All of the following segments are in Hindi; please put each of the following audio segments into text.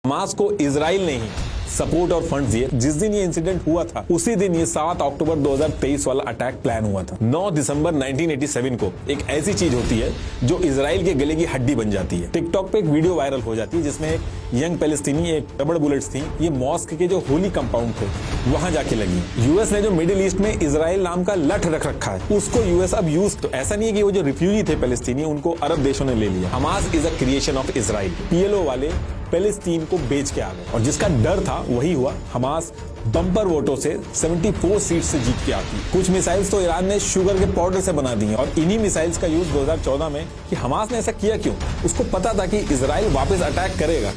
हमास को इजराइल ने ही सपोर्ट और फंड दिए। जिस दिन ये इंसिडेंट हुआ था उसी दिन ये 7 अक्टूबर 2023 वाला अटैक प्लान हुआ था। 9 दिसंबर 1987 को एक ऐसी चीज होती है जो इजराइल के गले की हड्डी बन जाती है। टिकटॉक पे एक वीडियो वायरल हो जाती है जिसमें एक यंग पैलेस्टीनी एक रबड़ बुलेट्स थी, ये मॉस्क के जो होली कंपाउंड थे वहां जाके लगी। यूएस ने जो मिडिल ईस्ट में इजराइल नाम का लठ रख रखा है उसको यूएस अब यूज, तो ऐसा नहीं है कि वो जो रिफ्यूजी थे पैलेस्टीनी उनको अरब देशों ने ले लिया। Hamas is a creation of Israel. PLO वाले पैलेस्टीन को बेच के आ गए और जिसका डर था वही हुआ। हमास बम्पर वोटों से 74 सीट से जीत के आती। कुछ मिसाइल्स तो ईरान ने शुगर के पाउडर से बना दी और इन्हीं मिसाइल्स का यूज 2014 में कि हमास ने ऐसा किया क्यों, उसको पता था कि इजराइल वापस अटैक करेगा।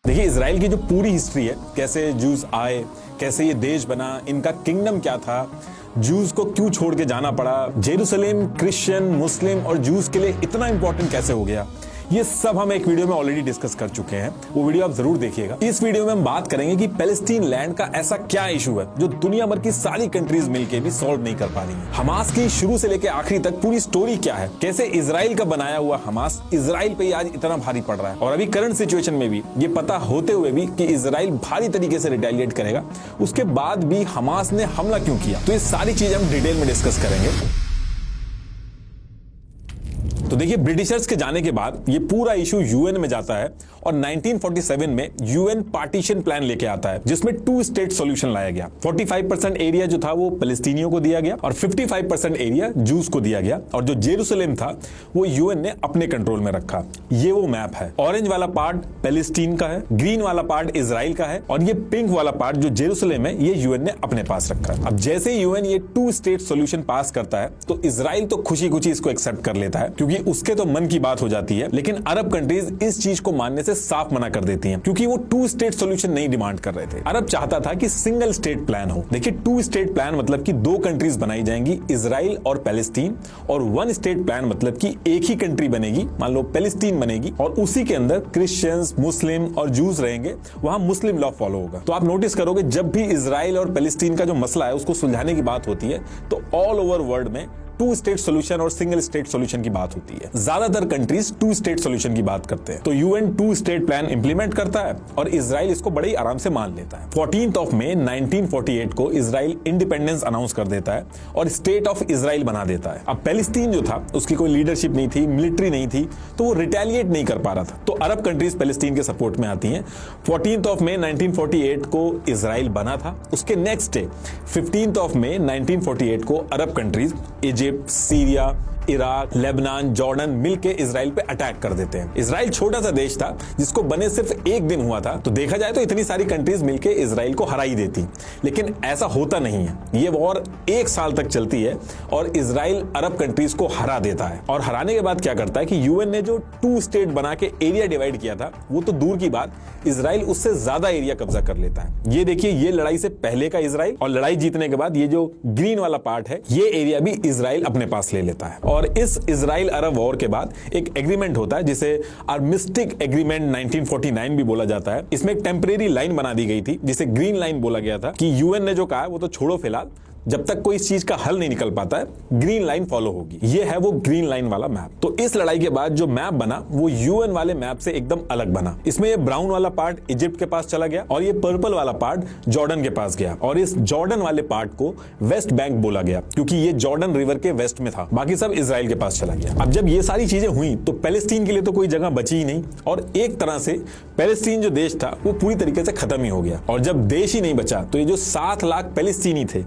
देखिए इजराइल की जो पूरी हिस्ट्री है, कैसे जूस आए, कैसे ये देश बना, इनका किंगडम क्या था, जूस को क्यों छोड़ के जाना पड़ा, जेरूसलेम क्रिश्चियन मुस्लिम और जूस के लिए इतना इंपॉर्टेंट कैसे हो गया, ये सब हम एक वीडियो में ऑलरेडी डिस्कस कर चुके हैं। वो वीडियो आप जरूर देखिएगा। इस वीडियो में हम बात करेंगे कि पैलेस्टीन लैंड का ऐसा क्या इशू है जो दुनिया भर की सारी कंट्रीज मिलकर भी सॉल्व नहीं कर पा रही हैं। हमास की शुरू से लेकर आखिरी तक पूरी स्टोरी क्या है, कैसे इजराइल का बनाया हुआ हमास इजराइल पे आज इतना भारी पड़ रहा है और अभी करंट सिचुएशन में भी ये पता होते हुए भी कि इजराइल भारी तरीके से रिटेलिएट करेगा, उसके बाद भी हमास ने हमला क्यों किया, तो ये सारी चीजें हम डिटेल में डिस्कस करेंगे। तो देखिए ब्रिटिशर्स के जाने के बाद ये पूरा इशू यूएन में जाता है और 1947 में यूएन पार्टीशन प्लान लेके आता है जिसमें 2 स्टेट सॉल्यूशन लाया गया। 45% एरिया जो था वो पैलेस्टीनियों को दिया गया और 55% एरिया जूस को दिया गया और जो जेरूसलेम था वो यूएन ने अपने कंट्रोल में रखा। ये वो मैप है। ऑरेंज वाला पार्ट पैलेस्टीन का है, ग्रीन वाला पार्ट इजराइल का है और ये पिंक वाला पार्ट जो जेरूसलेम है ये यूएन ने अपने पास रखा। अब जैसे यूएन ये 2 स्टेट सॉल्यूशन पास करता है तो इजराइल तो खुशी खुशी इसको एक्सेप्ट कर लेता है क्योंकि उसके तो मन की बात हो जाती है, लेकिन अरब कंट्रीज इस चीज को मानने से साफ मना कर देती हैं क्योंकि वो 2 स्टेट सॉल्यूशन नहीं डिमांड कर रहे थे। अरब चाहता था कि सिंगल स्टेट प्लान हो। देखिए 2 स्टेट प्लान मतलब कि 2 कंट्रीज बनाई जाएंगी, इजराइल और पैलेस्टीन, और 1 स्टेट प्लान मतलब कि एक ही कंट्री बनेगी, मान लो पैलेस्टीन बनेगी और उसी के अंदर क्रिश्चियंस मुस्लिम और जूस रहेंगे, वहां मुस्लिम लॉ फॉलो होगा। तो आप नोटिस करोगे जब भी इजराइल और पैलेस्टीन का जो मसला है उसको सुलझाने की बात होती है तो ऑल ओवर वर्ल्ड में 2 स्टेट सॉल्यूशन और सिंगल स्टेट सॉल्यूशन की बात होती है। ज्यादातर कंट्रीज 2 स्टेट सॉल्यूशन की बात करते हैं। तो यूएन 2 स्टेट प्लान इंप्लीमेंट करता है और इजराइल इसको बड़े ही आराम से मान लेता है। 14 मई 1948 को इजराइल इंडिपेंडेंस अनाउंस कर देता है और स्टेट ऑफ इजराइल बना देता है। अब पैलेस्टीन जो था उसकी कोई लीडरशिप नहीं थी, मिलिट्री नहीं थी, तो वो रिटेलिएट नहीं कर पा रहा था। तो अरब कंट्रीज पैलेस्टीन के सपोर्ट में आती हैं। 14 मई 1948 को इजराइल बना था। उसके नेक्स्ट डे 15 मई 1948 को अरब countries Egypt, Syria, Iraq, Lebanon, Jordan मिलके इजराइल पे अटैक कर देते हैं। इजराइल छोटा सा देश था जिसको बने सिर्फ 1 दिन हुआ था, तो देखा जाए तो इतनी सारी कंट्रीज मिलके इजराइल को हरा ही देती, लेकिन ऐसा होता नहीं है। ये वॉर 1 साल तक चलती है और इजराइल अरब कंट्रीज को हरा देता है और हराने के बाद क्या करता है कि यूएन ने जो 2 स्टेट बना के एरिया डिवाइड किया था वो तो दूर की बात, इजराइल उससे ज्यादा एरिया कब्जा कर लेता है। ये देखिए ये लड़ाई से पहले का इजराइल और लड़ाई जीतने के बाद ये जो ग्रीन वाला पार्ट है ये एरिया भी इजराइल अपने पास ले लेता है। और इस इजराइल अरब वॉर के बाद एक एग्रीमेंट होता है जिसे आर्मिस्टिक एग्रीमेंट 1949 भी बोला जाता है। इसमें एक टेम्परेरी लाइन बना दी गई थी जिसे ग्रीन लाइन बोला गया था कि यूएन ने जो कहा वो तो छोड़ो फिलहाल, जब तक कोई इस चीज का हल नहीं निकल पाता है ग्रीन लाइन फॉलो होगी। ये है वो ग्रीन लाइन वाला मैप। तो इस लड़ाई के बाद जो मैप बना वो यूएन वाले मैप से एकदम अलग बना। इसमें ये ब्राउन वाला पार्ट इजिप्ट के पास चला गया और ये पर्पल वाला पार्ट जॉर्डन के पास गया और इस जॉर्डन वाले पार्ट को वेस्ट बैंक बोला गया क्योंकि ये जॉर्डन रिवर के वेस्ट में था, बाकी सब इजराइल के पास चला गया। अब जब ये सारी चीजें हुई तो पैलेस्टीन के लिए तो कोई जगह बची ही नहीं और एक तरह से पैलेस्टीन जो देश था वो पूरी तरीके से खत्म ही हो गया। और जब देश ही नहीं बचा तो ये जो 7 लाख पैलेस्टीनी थे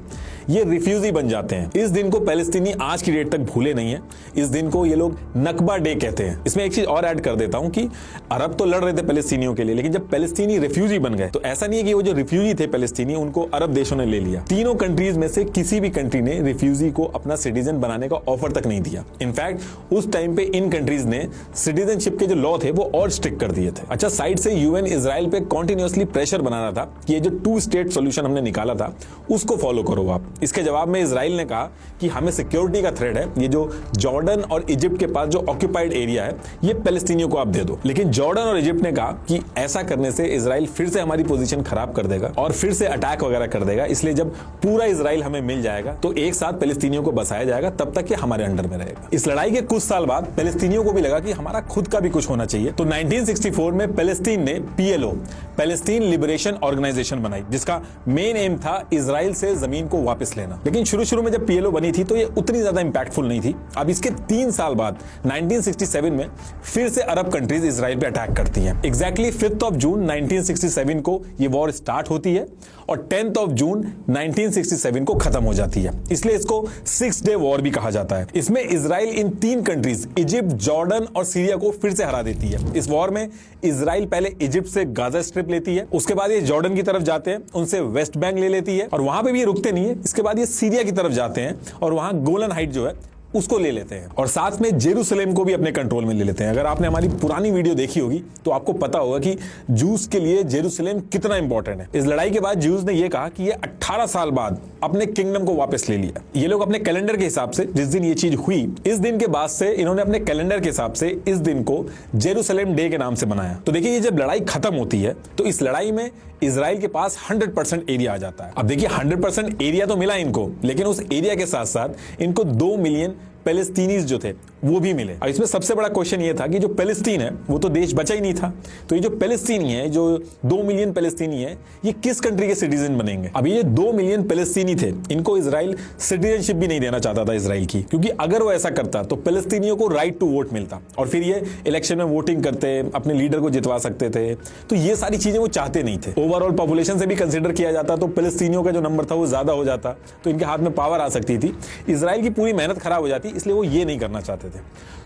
ये रिफ्यूजी बन जाते हैं। इस दिन को पैलेस्टीनी आज की डेट तक भूले नहीं है। इस दिन को ये लोग नकबा डे कहते हैं। इसमें एक चीज और ऐड कर देता हूं कि अरब तो लड़ रहे थे पैलेस्टीनियों के लिए, लेकिन जब पैलेस्टीनी रिफ्यूजी बन गए तो ऐसा नहीं है कि वो जो रिफ्यूजी थे पैलेस्टीनी उनको अरब देशों ने ले लिया। तीनों कंट्रीज में से किसी भी कंट्री ने रिफ्यूजी को अपना सिटीजन बनाने का ऑफर तक नहीं दिया। इनफैक्ट उस टाइम पे इन कंट्रीज ने सिटीजनशिप के जो लॉ थे वो और स्ट्रिक्ट कर दिए थे। अच्छा, साइड से यूएन इजराइल पे कॉन्टिन्यूअसली प्रेशर बना रहा था कि ये जो 2 स्टेट सॉल्यूशन हमने निकाला था उसको फॉलो करो आप। इसके जवाब में इजराइल ने कहा कि हमें सिक्योरिटी का थ्रेट है, ये जो जॉर्डन और इजिप्ट के पास जो ऑक्यूपाइड एरिया है ये पैलेस्टीनियों को आप दे दो। लेकिन जॉर्डन और इजिप्ट ने कहा कि ऐसा करने से इजराइल फिर से हमारी पोजीशन खराब कर देगा और फिर से अटैक वगैरह कर देगा, इसलिए जब पूरा इजराइल हमें मिल जाएगा तो एक साथ पैलेस्टीनियों को बसाया जाएगा, तब तक ये हमारे अंडर में रहेगा। इस लड़ाई के कुछ साल बाद पैलेस्टीनियों को भी लगा कि हमारा खुद का भी कुछ होना चाहिए, तो 1964 में पैलेस्टीन ने PLO, पैलेस्टीन लिबरेशन ऑर्गेनाइजेशन बनाई, जिसका मेन एम था इजराइल से जमीन को वापस लेना। लेकिन शुरू में जब PLO बनी थी तो ये उतनी ज्यादा इंपैक्टफुल नहीं थी। अब इसके 3 साल बाद 1967 में फिर से अरब कंट्रीज इजराइल पे अटैक करती हैं। एग्जैक्टली 5 जून 1967 को ये वॉर स्टार्ट होती है और 10 जून 1967 को खत्म हो जाती है, इसलिए इसको 6 डे वॉर भी कहा जाता है। इसमें इजराइल इन 3 कंट्रीज इजिप्ट, जॉर्डन और सीरिया को फिर से हरा देती है। इस वॉर में इजराइल पहले इजिप्ट से गाजा स्ट्रिप लेती है, उसके बाद ये जॉर्डन की तरफ जाते हैं, उनसे वेस्ट बैंक ले लेती है और वहां पे भी ये रुकते नहीं है। इसके बाद ये सीरिया की तरफ जाते हैं और वहां गोलन हाइट जो है उसको ले लेते हैं और साथ में जेरूसलेम को भी अपने कंट्रोल में ले लेते हैं। अगर आपने हमारी पुरानी वीडियो देखी होगी तो आपको पता होगा कि जूस के लिए जेरूसलेम कितना इंपॉर्टेंट है। इस लड़ाई के बाद जूस ने यह कहा कि ये 18 साल बाद अपने किंगडम को वापस ले लिया। ये लोग अपने कैलेंडर के हिसाब से जिस दिन ये चीज हुई, इस दिन के बाद से इन्होंने अपने कैलेंडर के हिसाब से इस दिन को जेरूसलेम डे के नाम से बनाया। तो देखिए, ये जब लड़ाई खत्म होती है तो इस लड़ाई में इजराइल के पास 100% एरिया आ जाता है। अब देखिए, 100% एरिया तो मिला इनको, लेकिन उस एरिया के साथ साथ इनको 2 मिलियन पैलेस्टीनीज जो थे वो भी मिले। और इसमें सबसे बड़ा क्वेश्चन ये था कि जो पैलेस्टीन है वो तो देश बचा ही नहीं था, तो ये जो पैलेस्टीनी है, जो 2 मिलियन पैलेस्टीनी है, ये किस कंट्री के सिटीजन बनेंगे। अब ये 2 मिलियन पैलेस्टीनी थे, इनको इजराइल सिटीजनशिप भी नहीं देना चाहता था इजराइल की, क्योंकि अगर वो ऐसा करता तो पैलेस्टीनियों को राइट टू वोट मिलता और फिर ये इलेक्शन में वोटिंग करते, अपने लीडर को जितवा सकते थे। तो ये सारी चीजें वो चाहते नहीं थे। ओवरऑल पॉपुलेशन से भी कंसिडर किया जाता तो पैलेस्टीनियों का जो नंबर था वो ज्यादा हो जाता, तो इनके हाथ में पावर आ सकती थी। इजराइल की पूरी मेहनत खराब हो जाती, इसलिए वो ये नहीं करना चाहते थे।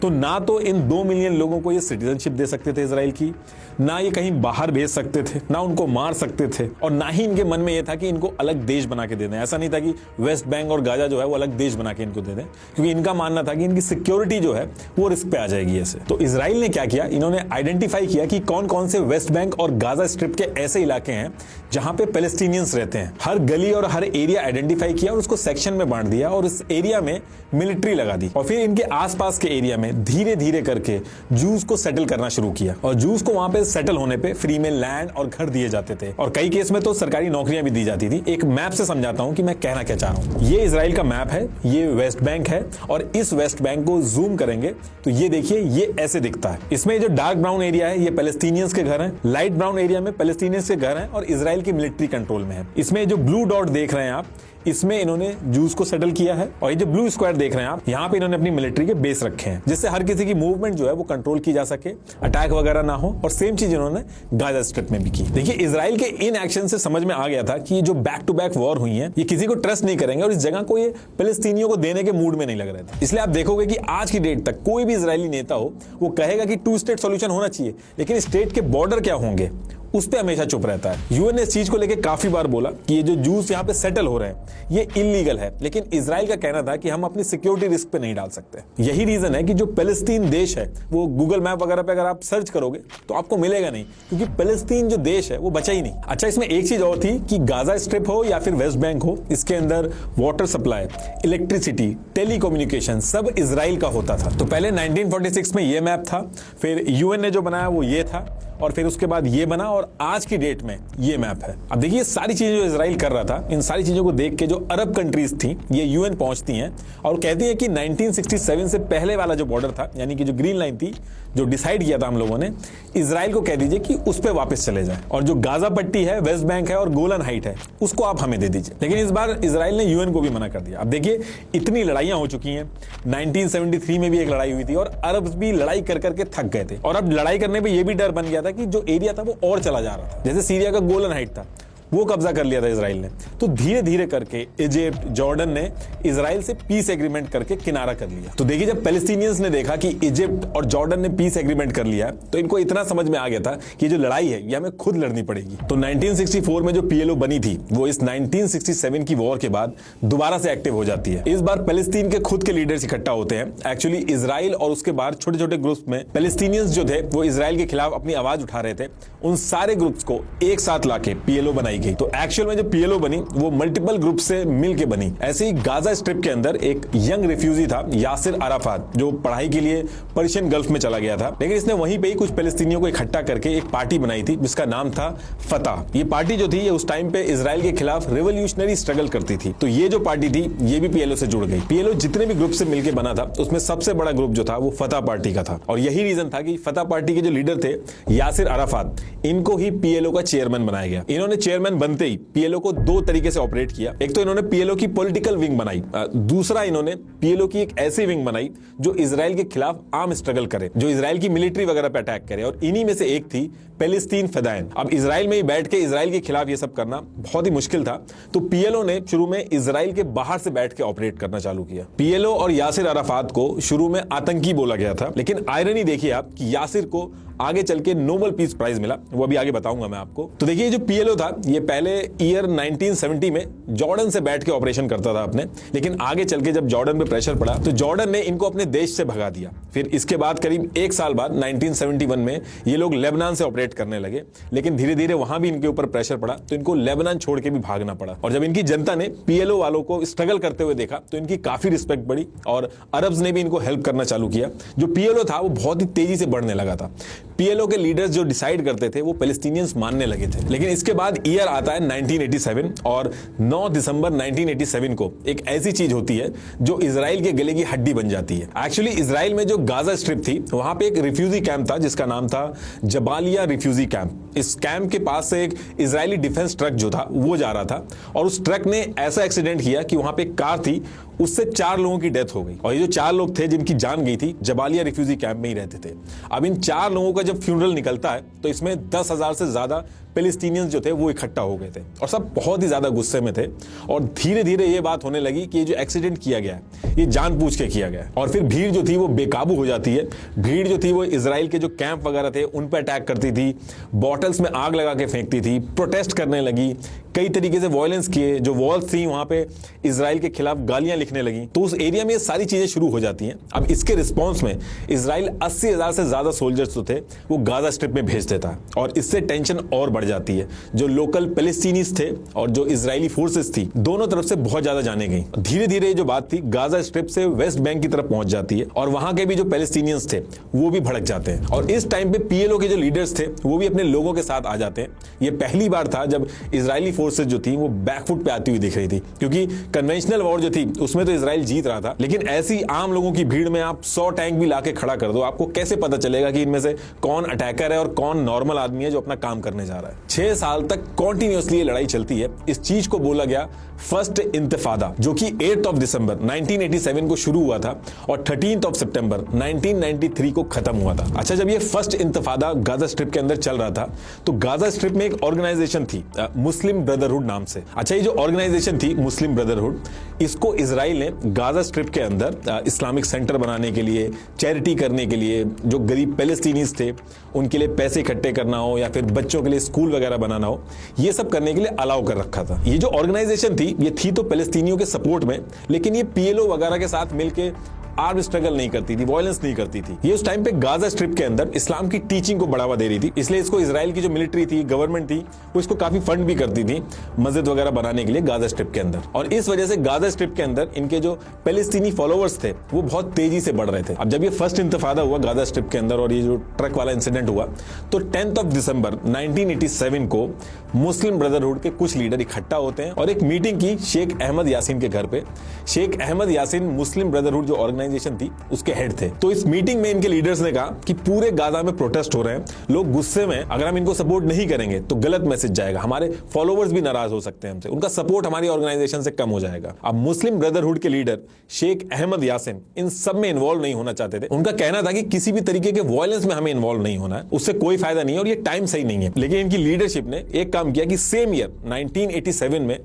तो ना तो इन 2 मिलियन लोगों को ये सिटीजनशिप दे सकते थे इजराइल की, ना ये कहीं बाहर भेज सकते थे, ना उनको मार सकते थे, और ना ही इनके मन में ये था कि इनको अलग देश बना के दे दें। ऐसा नहीं था कि वेस्ट बैंक और गाजा जो है वो अलग देश बना के इनको दे दें, क्योंकि इनका मानना था कि इनकी सिक्योरिटी जो है वो रिस्क पे आ जाएगी ऐसे। तो इजराइल ने क्या किया, इन्होंने आइडेंटिफाई किया कि कौन कौन से वेस्ट बैंक और गाजा स्ट्रिप के ऐसे इलाके हैं जहां पे पैलेस्टीनियंस रहते हैं। हर गली और हर एरिया आइडेंटिफाई किया और उसको सेक्शन में बांट दिया और इस एरिया में मिलिट्री लगा दी और फिर इनके आसपास के एरिया में धीरे धीरे करके जूस को सेटल करना शुरू किया। और जूस को वहां पे सेटल होने पे फ्री में लैंड और घर दिए जाते थे और कई केस में तो सरकारी नौकरियां भी दी जाती थी। एक मैप से समझाता हूं कि मैं कहना क्या चाह रहा हूं। ये इजराइल का मैप है, ये वेस्ट बैंक है और इस वेस्ट बैंक को जूम करेंगे तो ये देखिए, ये ऐसे दिखता है। इसमें जो डार्क ब्राउन एरिया है ये पैलेस्टीनियंस के घर हैं, लाइट ब्राउन एरिया में पैलेस्टीनियंस के घर हैं और इजराइल की मिलिट्री कंट्रोल में है। इसमें जो ब्लू डॉट देख रहे हैं आप, इसमें इन्होंने जूस को सेटल किया है और ये जो ब्लू स्क्वायर देख रहे हैं आप, यहाँ पे इन्होंने अपनी मिलिट्री के बेस रखे हैं जिससे हर किसी की मूवमेंट जो है वो कंट्रोल की जा सके, अटैक वगैरह ना हो। और सेम चीज इन्होंने गाजा स्ट्रिप में भी की। देखिए, इजराइल के इन एक्शन से समझ में आ गया था कि ये जो बैक टू बैक वॉर हुई है ये किसी को ट्रस्ट नहीं करेंगे और इस जगह को ये पैलेस्टीनियों को देने के मूड में नहीं लग रहे थे। इसलिए आप देखोगे कि आज की डेट तक कोई भी इजरायली नेता हो वो कहेगा कि 2 स्टेट सॉल्यूशन होना चाहिए, लेकिन स्टेट के बॉर्डर क्या होंगे उस पे हमेशा चुप रहता है। यूएन ने इस चीज को लेकर काफी बार बोला कि ये जो जूस यहाँ पे सेटल हो रहे हैं ये इलीगल है, लेकिन इजराइल का कहना था कि हम अपनी सिक्योरिटी रिस्क पे नहीं डाल सकते। यही रीजन है कि जो पैलेस्टीन देश है वो गूगल मैप वगैरह पे अगर आप सर्च करोगे तो आपको मिलेगा नहीं, क्योंकि पैलेस्टीन जो देश है वो बचा ही नहीं। अच्छा, इसमें एक चीज और थी कि गाजा स्ट्रिप हो या फिर वेस्ट बैंक हो, इसके अंदर वाटर सप्लाई, इलेक्ट्रिसिटी, टेलीकम्युनिकेशन सब इजराइल का होता था। तो पहले 1946 में ये मैप था, फिर यूएन ने जो बनाया वो ये था और फिर उसके बाद ये बना और आज की डेट में ये मैप है। अब देखिए, सारी चीजें जो इजराइल कर रहा था, इन सारी चीजों को देख के जो अरब कंट्रीज थी ये यूएन पहुंचती हैं और कहती है कि 1967 से पहले वाला जो बॉर्डर था, यानी कि जो ग्रीन लाइन थी जो डिसाइड किया था हम लोगों ने, इजराइल को कह दीजिए कि उस पर वापस चले जाए और जो गाजा पट्टी है, वेस्ट बैंक है और गोलन हाइट है उसको आप हमें दे दीजिए। लेकिन इस बार इजराइल ने यूएन को भी मना कर दिया। अब देखिए, इतनी लड़ाइयां हो चुकी हैं। 1973 में भी एक लड़ाई हुई थी और अरब भी लड़ाई कर करके थक गए थे और अब लड़ाई करने पर यह भी डर बन गया था कि जो एरिया था वो और चला जा रहा था। जैसे सीरिया का गोलन हाइट था वो कब्जा कर लिया था इजराइल ने, तो धीरे धीरे करके इजिप्ट, जॉर्डन ने इजराइल से पीस एग्रीमेंट करके किनारा कर लिया। तो देखिए, जब पैलेस्टीनियंस ने देखा कि इजिप्ट और जॉर्डन ने पीस एग्रीमेंट कर लिया तो इनको इतना समझ में आ गया था कि जो लड़ाई है ये हमें खुद लड़नी पड़ेगी। तो 1964 में जो PLO बनी थी वो इस 1967 की वॉर के बाद दोबारा से एक्टिव हो जाती है। इस बार पैलेस्टीन के खुद के लीडर्स इकट्ठा होते हैं। एक्चुअली इजराइल और उसके बाहर छोटे छोटे ग्रुप्स में पैलेस्टीनियंस जो थे वो इजराइल के खिलाफ अपनी आवाज उठा रहे थे, उन सारे ग्रुप्स को एक साथ लाके PLO बनाई गई। तो एक्चुअल में जो पीएलओ बनी वो मल्टीपल ग्रुप से मिलके बनी। ऐसे ही गाजा स्ट्रिप के अंदर एक यंग रिफ्यूजी था यासिर अराफात, जो पढ़ाई के लिए पर्शियन गल्फ में चला गया था, लेकिन इसने वहीं पे ही कुछ फिलिस्तीनियों को इकट्ठा करके एक पार्टी बनाई थी जिसका नाम था फतह। ये पार्टी जो थी ये उस टाइम पे इजराइल के खिलाफ रिवोल्यूशनरी स्ट्रगल करती थी। तो ये जो पार्टी थी ये भी पीएलओ से जुड़ गई। पीएलओ जितने भी ग्रुप से मिलकर बना था उसमें सबसे बड़ा ग्रुप जो था वो फतह पार्टी का था, और यही रीजन था कि फतह पार्टी के जो लीडर थे यासिर अराफात, इनको ही पीएलओ का चेयरमैन बनाया गया। इन्होंने चेयरमैन बनते ही पीएलओ को दो तरीके से ऑपरेट किया। एक तो इन्होंने पीएलओ की पॉलिटिकल विंग बनाई, दूसरा इन्होंने पीएलओ की एक ऐसी विंग बनाई जो इजराइल के खिलाफ आर्म स्ट्रगल करे, जो इजराइल की मिलिट्री वगैरह पे अटैक करे, और इन्हीं में से एक थी पैलेस्टीन फदायन। अब इजराइल में ही बैठ के इजराइल के खिलाफ ये सब करना बहुत ही मुश्किल था, तो पीएलओ ने शुरू में इजराइल के बाहर से बैठ के ऑपरेट करना चालू किया। पीएलओ और यासिर अराफात को शुरू में आतंकी बोला गया था, लेकिन आयरनी देखिए आप कि यासिर को आगे चल के नोबेल पीस प्राइज मिला, वो अभी आगे बताऊंगा मैं आपको। तो देखिए जो पीएलओ था ये पहले ईयर 1970 में जॉर्डन से बैठ के ऑपरेशन करता था अपने, लेकिन आगे चल के जब जॉर्डन पे प्रेशर पड़ा तो जॉर्डन ने इनको अपने देश से भगा दिया। फिर इसके बाद करीब एक साल बाद 1971 में ये लोग लेबनान से ऑपरेट करने लगे, लेकिन धीरे धीरे वहां भी इनके ऊपर प्रेशर पड़ा तो इनको लेबनान छोड़ के भी भागना पड़ा। और जब इनकी जनता ने पीएलओ वालों को स्ट्रगल करते हुए देखा तो इनकी काफी रिस्पेक्ट बढ़ी और अरब्स ने भी इनको हेल्प करना चालू किया। जो पीएलओ था वो बहुत ही तेजी से बढ़ने लगा था। पीएलओ के लीडर्स जो डिसाइड करते थे वो पैलेस्टीनियंस मानने लगे थे। लेकिन इसके बाद ईयर आता है 1987 और 9 दिसंबर 1987 को एक ऐसी चीज होती है जो इजराइल के गले की हड्डी बन जाती है। एक्चुअली इजराइल में जो गाजा स्ट्रिप थी वहां पे एक रिफ्यूजी कैंप था जिसका नाम था जबालिया रिफ्यूजी कैंप। इस कैंप के पास से एक इजरायली डिफेंस ट्रक जो था वो जा रहा था और उस ट्रक ने ऐसा एक्सीडेंट किया कि वहां पे एक कार थी, उससे 4 लोगों की डेथ हो गई। और ये जो 4 लोग थे जिनकी जान गई थी जबालिया रिफ्यूजी कैंप में ही रहते थे। अब इन 4 लोगों का जब फ्यूनरल निकलता है तो इसमें 10,000 से ज्यादा पैलेस्टीनियंस जो थे वो इकट्ठा हो गए थे और सब बहुत ही ज्यादा गुस्से में थे। और धीरे धीरे ये बात होने लगी कि ये जो एक्सीडेंट किया गया है ये जानबूझ के किया गया है। और फिर भीड़ जो थी वो बेकाबू हो जाती है। भीड़ जो थी वो इजराइल के जो कैंप वगैरह थे उन पर अटैक करती थी, बॉटल्स में आग लगा के फेंकती थी, प्रोटेस्ट करने लगी, कई तरीके से वायलेंस किए, जो वॉल्स थी वहां पे इजराइल के खिलाफ गालियां लिखने लगी। तो उस एरिया में ये सारी चीजें शुरू हो जाती हैं। अब इसके रिस्पॉन्स में इजराइल 80,000 से ज्यादा सोल्जर्स जो थे वो गाजा स्ट्रिप में भेज देता है और इससे टेंशन और बढ़ जाती है। जो लोकल पैलेस्टीनीज थे और जो इजरायली फोर्सेस थी दोनों तरफ से बहुत ज्यादा जाने गई। धीरे धीरे जो बात थी गाजा स्ट्रिप से वेस्ट बैंक की तरफ पहुंच जाती है और वहां के भी जो पैलेस्टीनियंस थे वो भी भड़क जाते हैं। और इस टाइम पे पीएलओ के जो लीडर्स थे वो भी अपने लोगों के साथ आ जाते हैं। ये पहली बार था जब इजरायली फोर्सेस जो थी वो बैकफुट पे आती हुई दिख रही थी, क्योंकि कन्वेंशनल वॉर जो थी उसमें तो इजराइल जीत रहा था, लेकिन ऐसी आम लोगों की भीड़ में आप 100 टैंक भी लाके खड़ा कर दो, आपको कैसे पता चलेगा कि इनमें से कौन अटैकर है और कौन नॉर्मल आदमी है जो अपना काम करने जा रहा है। 6 साल तक कॉन्टिन्यूअसली ये लड़ाई चलती है। इस चीज को बोला गया फर्स्ट इंतफादा, जो कि 8 दिसंबर 1987 को शुरू हुआ था और 13 सितंबर 1993 को खत्म हुआ था। अच्छा, जब ये फर्स्ट इंतफादा गाजा स्ट्रिप के अंदर चल रहा था तो गाजा स्ट्रिप में एक ऑर्गेनाइजेशन थी मुस्लिम ब्रदरहुड नाम से। अच्छा, ये जो ऑर्गेनाइजेशन थी मुस्लिम ब्रदरहुड, इसको इजराइल ने गाजा स्ट्रिप के अंदर इस्लामिक सेंटर बनाने के लिए, चैरिटी करने के लिए, जो गरीब पैलेस्टीनीज थे उनके लिए पैसे इकट्ठे करना हो या फिर बच्चों के लिए स्कूल वगैरह बनाना हो, ये सब करने के लिए अलाउ कर रखा था। ये जो ऑर्गेनाइजेशन थी ये थी तो पैलेस्टीनियों के सपोर्ट में, लेकिन ये पीएलओ वगैरह के साथ मिलकर आर्म स्ट्रगल नहीं करती थी, वायलेंस नहीं करती थी। ये उस टाइम पे गाजा स्ट्रिप के अंदर इस्लाम की टीचिंग को बढ़ावा दे रही थी, इसलिए इसको इजराइल की जो मिलिट्री थी, गवर्नमेंट थी, वो इसको काफी फंड भी करती थी मस्जिद वगैरह बनाने के लिए गाजा स्ट्रिप के अंदर। और इस वजह से गाजा स्ट्रिप के अंदर इनके जो पैलेस्टीनी फॉलोअर्स थे वो बहुत तेजी से बढ़ रहे थे। अब जब ये फर्स्ट इंतफादा हुआ गाजा स्ट्रिप के अंदर और ये जो ट्रक वाला इंसिडेंट हुआ तो 10 दिसंबर 1987 को मुस्लिम ब्रदरहुड के कुछ लीडर इकट्ठा होते हैं और एक मीटिंग की शेख अहमद यासीन के घर पे। शेख अहमद यासीन मुस्लिम ब्रदरहुड जो ऑर्गेनाइजेशन थी उसके हेड थे। तो इस मीटिंग में इनके लीडर्स ने कहा कि पूरे गाजा में प्रोटेस्ट हो रहे हैं, लोग गुस्से में, अगर हम इनको सपोर्ट नहीं करेंगे तो गलत मैसेज जाएगा, हमारे फॉलोअर्स भी नाराज हो सकते हैं हमसे, उनका सपोर्ट हमारी ऑर्गेनाइजेशन से कम हो जाएगा। अब मुस्लिम ब्रदरहुड के लीडर शेख अहमद यासीन इन सब में इन्वॉल्व नहीं होना चाहते थे। उनका कहना था कि किसी भी तरीके के वायलेंस में हमें इन्वॉल्व नहीं होना है, उससे कोई फायदा नहीं है और ये टाइम सही नहीं है। लेकिन इनकी लीडरशिप ने एक काम किया कि सेम ईयर 1987 में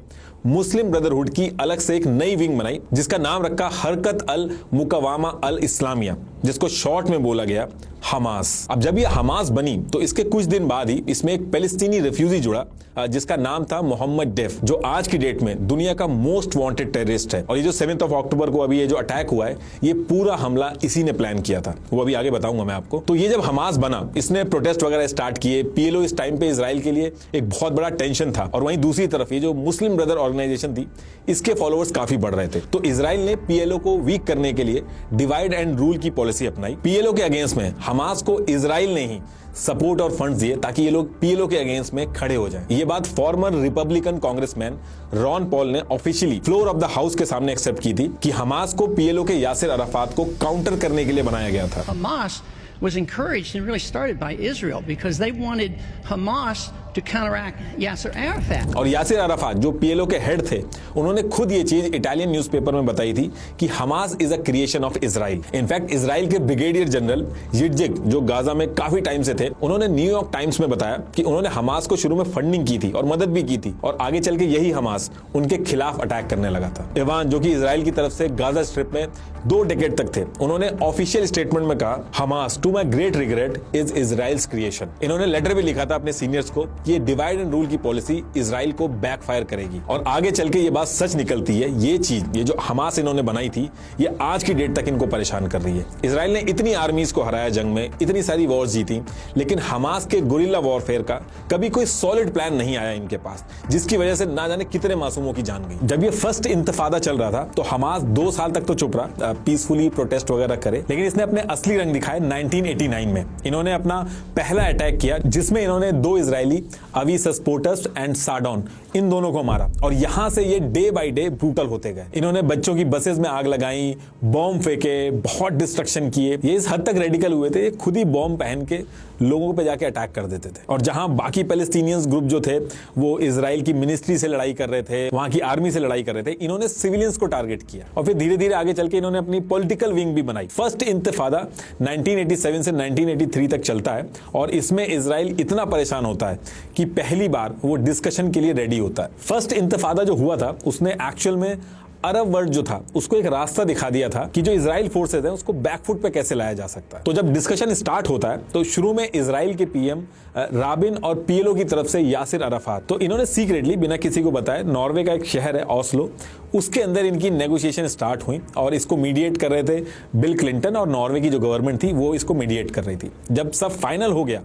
मुस्लिम ब्रदरहुड की अलग से एक नई विंग बनाई जिसका नाम रखा हरकत अल मुकवामा अल इस्लामिया। जिसको शॉर्ट में बोला गया हमास। अब जब ये हमास बनी तो इसके कुछ दिन बाद ही इसमें एक पैलेस्टीनी रेफ्यूजी जुड़ा जिसका नाम था मोहम्मद डेफ, जो आज की डेट में दुनिया का मोस्ट वांटेड टेररिस्ट है। और ये जो 7 अक्टूबर को अभी ये जो अटैक हुआ है, ये पूरा हमला इसी ने प्लान किया था, वो अभी आगे बताऊंगा मैं आपको। तो ये जब हमास बना, इसने प्रोटेस्ट वगैरह स्टार्ट किए। पीएलओ इस टाइम पे इजराइल के लिए एक बहुत बड़ा टेंशन था, और वहीं दूसरी तरफ ये जो मुस्लिम ब्रदर ऑर्गेनाइजेशन थी, इसके फॉलोअर्स काफी बढ़ रहे थे। तो इजराइल ने पीएलओ को वीक करने के लिए डिवाइड एंड रूल की पॉलिसी अपनाई। पीएलओ के अगेंस्ट में हमास को इजराइल ने ही सपोर्ट और फंड्स दिए ताकि ये लोग पीएलओ के अगेंस्ट में खड़े हो जाएं। ये बात former Republican congressman Ron Paul ने officially floor of the house के सामने एक्सेप्ट की थी कि हमास को पीएलओ के यासिर अराफात को काउंटर करने के लिए बनाया गया था। Hamas was encouraged and really started by Israel because they wanted Hamas to counteract Yasser Arafat. और यासिर अराफात जो पीएलओ के हेड थे, उन्होंने खुद ये चीज इटालियन न्यूज़पेपर में बताई थी कि Hamas is a creation of Israel. In fact Israel के ब्रिगेडियर जनरल यिटजिक, जो गाजा में काफी टाइम से थे, उन्होंने न्यूयॉर्क टाइम्स में बताया कि उन्होंने हमास को शुरू में फंडिंग की थी और मदद भी की थी, और आगे चल के यही हमास उनके खिलाफ अटैक करने लगा था। इवान, जो कि इजराइल की तरफ से गाजा स्ट्रिप में 2 डेकेड तक थे, उन्होंने ऑफिशियल स्टेटमेंट में कहा, Hamas to my great regret is Israel's creation. इन्होंने लेटर भी लिखा था अपने सीनियर्स को, ये डिवाइड एंड रूल की पॉलिसी इजराइल को बैकफायर करेगी। और आगे चल के ये बात सच निकलती है। ये चीज, ये जो हमास इन्होंने बनाई थी, ये आज की डेट तक इनको परेशान कर रही है। इजराइल ने इतनी आर्मीज को हराया जंग में, इतनी सारी वॉर्स जीती, लेकिन हमास के गुरिल्ला वॉरफेयर का कभी कोई सॉलिड प्लान नहीं आया इनके पास, जिसकी वजह से ना जाने कितने मासूमों की जान गई। जब ये फर्स्ट इंतफादा चल रहा था तो हमास 2 साल तक तो चुप रहा, पीसफुली प्रोटेस्ट वगैरह करे, लेकिन इसने अपने असली रंग दिखाए 1989 में। इन्होंने अपना पहला अटैक किया, जिसमें इन्होंने 2 इजरायली अवीसस पोर्टस एंड साडॉन, इन दोनों को मारा, और यहां से ये डे बाय डे ब्रूटल होते गए। इन्होंने बच्चों की बसेस में आग लगाई, बॉम्ब फेंके, बहुत डिस्ट्रक्शन किए। ये इस हद तक रेडिकल हुए थे, खुद ही बॉम्ब पहन के लोगों पे जाके अटैक कर देते थे। और जहां बाकी पैलेस्टीनियंस ग्रुप जो थे वो इजराइल की मिनिस्ट्री से लड़ाई कर रहे थे, वहां की आर्मी से लड़ाई कर रहे थे, इन्होंने सिविलियंस को टारगेट किया। और फिर धीरे धीरे आगे चल के इन्होंने अपनी पॉलिटिकल विंग भी बनाई। फर्स्ट इंतफादा 1987 से 1983 तक चलता है, और इसमें इजराइल इतना परेशान होता है कि पहली बार वो डिस्कशन के लिए रेडी होता है। फर्स्ट इंतफादा जो हुआ था, उसने एक्चुअल में अरब वर्ल्ड जो था उसको एक रास्ता दिखा दिया था कि जो इजराइल फोर्सेस हैं उसको बैकफुट पे कैसे लाया जा सकता है। तो जब डिस्कशन स्टार्ट होता है तो शुरू में इजराइल के पीएम राबिन और पीएलओ की तरफ से यासिर अराफात, तो इन्होंने सीक्रेटली बिना किसी को बताए, नॉर्वे का एक शहर है ऑस्लो, उसके अंदर इनकी नेगोशिएशन स्टार्ट हुई, और इसको मीडिएट कर रहे थे बिल क्लिंटन, और नॉर्वे की जो गवर्नमेंट थी वो इसको मीडिएट कर रही थी। जब सब फाइनल हो गया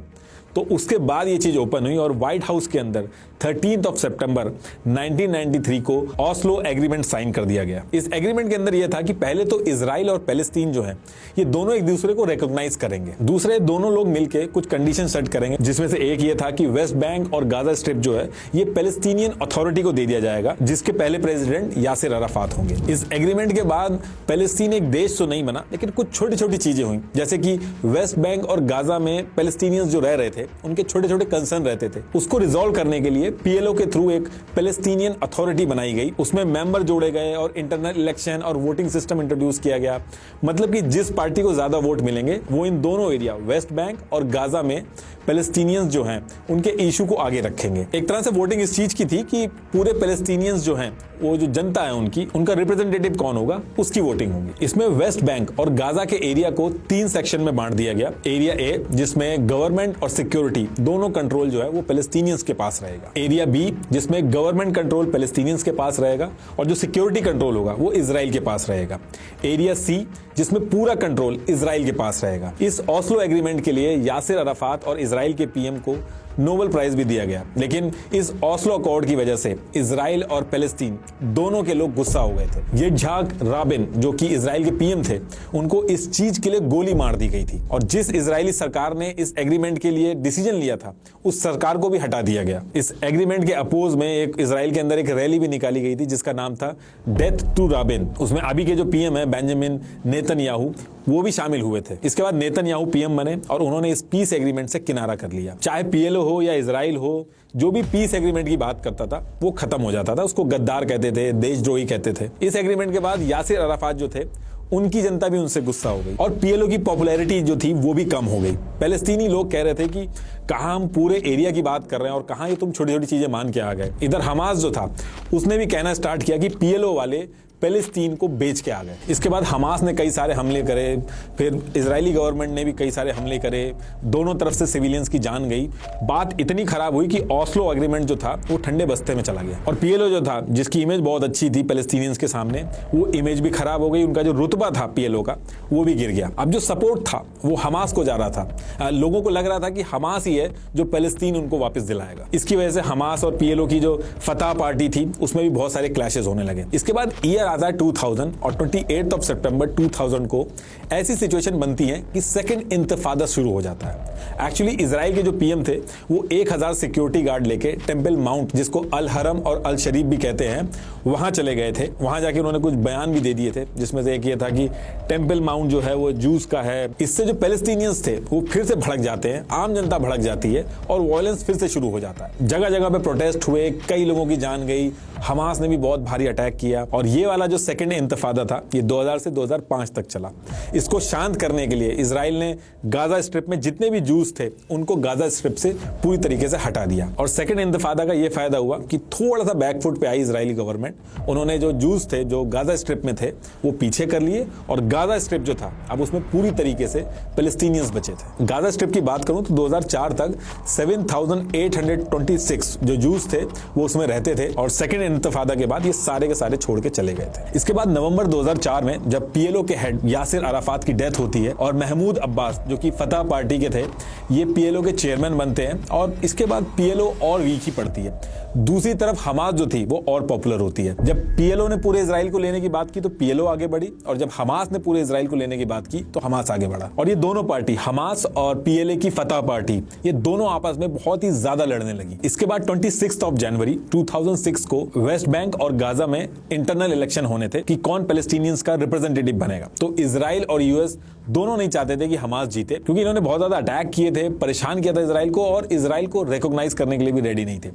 तो उसके बाद ये चीज ओपन हुई, और व्हाइट हाउस के अंदर 13 सितंबर 1993 को ऑस्लो एग्रीमेंट साइन कर दिया गया। इस एग्रीमेंट के अंदर यह था कि पहले तो इजराइल और पैलेस्टीन जो है ये दोनों एक दूसरे को रिकॉग्नाइज करेंगे, दूसरे दोनों लोग मिलकर कुछ कंडीशन सेट करेंगे, जिसमें से एक ये था कि वेस्ट बैंक और गाजा स्ट्रिप जो है ये पैलेस्टीनियन अथॉरिटी को दे दिया जाएगा, जिसके पहले प्रेसिडेंट यासिर अराफात होंगे। इस एग्रीमेंट के बाद पैलेस्टीन एक देश तो नहीं बना, लेकिन कुछ छोटी छोटी चीजें हुई, जैसे कि वेस्ट बैंक और गाजा में पैलेस्टीनियंस जो रह रहे थे उनके छोटे छोटे कंसर्न रहते थे, उसको रिजॉल्व करने के लिए पीएलओ के थ्रू एक पैलेस्टीनियन अथॉरिटी बनाई गई। उसमें मेंबर जोड़े गए और इंटरनल इलेक्शन और वोटिंग सिस्टम इंट्रोड्यूस किया गया। मतलब कि जिस पार्टी को ज्यादा वोट मिलेंगे वो इन दोनों एरिया वेस्ट बैंक और गाजा में पैलेस्टीनियंस जो हैं उनके इशू को आगे रखेंगे। एक तरह से वोटिंग इस चीज की थी कि पूरे पैलेस्टीनियंस जो हैं, वो जो जनता है उनका रिप्रेजेंटेटिव कौन होगा उसकी वोटिंग होगी। इसमें वेस्ट बैंक और गाजा के एरिया को 3 सेक्शन में बांट दिया गया। एरिया ए, जिसमें गवर्नमेंट और सिक्योरिटी दोनों कंट्रोल जो है वो पैलेस्टीनियंस के पास रहेगा। एरिया बी, जिसमें गवर्नमेंट कंट्रोल पैलेस्टीनियंस के पास रहेगा और जो सिक्योरिटी कंट्रोल होगा वो इजराइल के पास रहेगा। एरिया सी, जिसमें पूरा कंट्रोल इजराइल के पास रहेगा। इस ऑस्लो एग्रीमेंट के लिए यासिर अराफात और इजराइल के पीएम को नोबेल प्राइज भी दिया गया, लेकिन इस ऑस्लो अकॉर्ड की वजह से इजराइल और पैलेस्टीन दोनों के लोग गुस्सा हो गए थे। ये झाक राबिन, जो कि इजराइल के पीएम थे, उनको इस चीज के लिए गोली मार दी गई थी, और जिस इजरायली सरकार ने इस एग्रीमेंट के लिए डिसीजन लिया था उस सरकार को भी हटा दिया गया। इस एग्रीमेंट के अपोज में एक इजराइल के अंदर एक रैली भी निकाली गई थी जिसका नाम था डेथ टू राबिन। उसमें अभी के जो पीएम है बेंजामिन नेतन्याहू, वो भी शामिल हुए थे। इसके बाद नेतन्याहू पीएम बने और उन्होंने इस पीस एग्रीमेंट से किनारा कर लिया। चाहे पीएलओ हो या इजराइल हो, जो भी पीस एग्रीमेंट की बात करता था वो खत्म हो जाता था। उसको गद्दार कहते थे, देशद्रोही कहते थे। इस एग्रीमेंट के बाद यासिर अराफात जो थे उनकी जनता भी उनसे गुस्सा हो गई और पीएलओ की पॉपुलैरिटी जो थी वो भी कम हो गई। पैलेस्तीनी लोग कह रहे थे कि कहां हम पूरे एरिया की बात कर रहे हैं और कहां ये तुम छोटी छोटी चीजें मान के आ गए। इधर हमास जो था उसने भी कहना स्टार्ट किया कि पीएलओ वाले पैलेस्टीन को बेच के आ गए। इसके बाद हमास ने कई सारे हमले करे, फिर इजरायली गवर्नमेंट ने भी कई सारे हमले करे, दोनों तरफ से सिविलियंस की जान गई। बात इतनी खराब हुई कि ऑस्लो एग्रीमेंट जो था वो ठंडे बस्ते में चला गया और पीएलओ जो था, जिसकी इमेज बहुत अच्छी थी पैलेस्टीनियंस के सामने, वो इमेज भी खराब हो गई। उनका जो रुतबा था पीएलओ का वो भी गिर गया। अब जो सपोर्ट था वो हमास को जा रहा था। लोगों को लग रहा था कि हमास ही है जो पैलेस्टीन उनको वापस दिलाएगा। इसकी वजह से हमास और पीएलओ की जो फतह पार्टी थी उसमें भी बहुत सारे क्लैशेस होने लगे। इसके बाद ईयर आता है 2000 और 28 सितंबर 2000 को ऐसी सिचुएशन बनती है कि सेकंड इंतफादा शुरू हो जाता है। एक्चुअली इजराइल के जो पीएम थे वो 1000 सिक्योरिटी गार्ड लेके टेंपल माउंट, जिसको अल हरम और अल शरीफ भी कहते हैं, वहां चले गए थे। वहां जाके उन्होंने कुछ बयान भी दे दिए थे, जिसमें से एक ये था कि टेंपल माउंट जो है वो जूस का है। इससे जो पैलेस्टीनियंस थे वो फिर से भड़क जाते हैं, आम जनता भड़क जाती है और वायलेंस फिर से शुरू हो जाता है। जगह जगह पे प्रोटेस्ट हुए, कई लोगों की जान गई, हमास ने भी बहुत भारी अटैक किया और ये वाला जो सेकंड इंतफादा था ये 2000 से 2005 तक चला। इसको शांत करने के लिए इजराइल ने गाजा स्ट्रिप में जितने भी जूस थे उनको गाजा स्ट्रिप से पूरी तरीके से हटा दिया। और सेकंड इंतफादा का ये फायदा हुआ कि थोड़ा सा बैकफुट पे आई इजरायली गवर्नमेंट। उन्होंने जो जूस थे जो गाजा स्ट्रिप में थे वो पीछे कर लिए और गाजा स्ट्रिप जो था अब उसमें पूरी तरीके से पैलेस्टीनियंस बचे थे। गाजा स्ट्रिप की बात करूं तो 2004 तक 7826 जो जूस थे वो उसमें रहते थे और सेकंड इंतफादा के बाद ये सारे के सारे छोड़ के चले गए थे। इसके बाद नवंबर 2004 में जब पीएलओ के हेड यासिर अराफात की डेथ होती है और महमूद अब्बास जो कि फतह पार्टी के थे ये पीएलओ के चेयरमैन बनते हैं और इसके बाद पीएलओ और वीक ही पड़ती है। दूसरी तरफ हमास जो थी वो और पॉपुलर होती है। जब पीएलओ ने पूरे इजराइल को लेने की बात की तो पीएलओ आगे बढ़ी और जब हमास ने पूरे इजराइल को लेने की बात की तो हमास आगे बढ़ा। और ये दोनों पार्टी, हमास और पीएलए की फतह पार्टी, ये दोनों आपस में बहुत ही ज्यादा लड़ने लगी। इसके बाद 26 जनवरी 2006 को वेस्ट बैंक और गाजा में इंटरनल इलेक्शन होने थे कि कौन पैलेस्टीनियंस का रिप्रेजेंटेटिव बनेगा। तो इजराइल और यूएस दोनों नहीं चाहते थे कि हमास जीते, क्योंकि इन्होंने बहुत ज्यादा अटैक किए थे, परेशान किया था इजराइल को और इजराइल को रिकॉग्नाइज करने के लिए भी रेडी नहीं थे।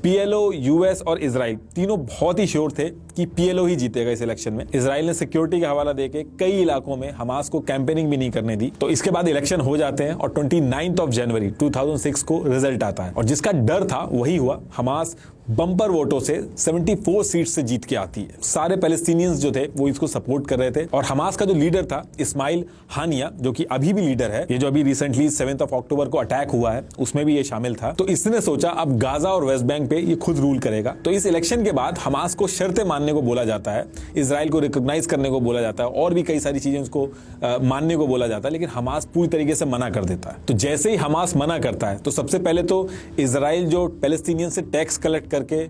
पीएलओ, यूएस और इजराइल तीनों बहुत ही श्योर थे कि पीएलओ ही जीतेगा इस इलेक्शन में। इजराइल ने सिक्योरिटी का हवाला देके कई इलाकों में हमास को कैंपेनिंग भी नहीं करने दी। तो इसके बाद इलेक्शन हो जाते हैं और 29 जनवरी 2006 को रिजल्ट आता है और जिसका डर था वही हुआ। हमास बम्पर वोटों से 74 सीट से जीत के आती है। सारे पैलेस्टीनियंस जो थे वो इसको सपोर्ट कर रहे थे और हमास का जो लीडर था इस्माइल हानिया, जो कि अभी भी लीडर है, ये जो अभी रिसेंटली 7 अक्टूबर को अटैक हुआ है उसमें भी ये शामिल था। तो इसने सोचा अब गाजा और वेस्ट बैंक पे ये खुद रूल करेगा। तो इस इलेक्शन के बाद हमास को शर्तें मानने को बोला जाता है, इजराइल को रिकॉग्नाइज करने को बोला जाता है और भी कई सारी चीजें उसको मानने को बोला जाता है, लेकिन हमास पूरी तरीके से मना कर देता है। तो जैसे ही हमास मना करता है तो सबसे पहले तो इजराइल जो पैलेस्टीनियन से टैक्स कलेक्ट करके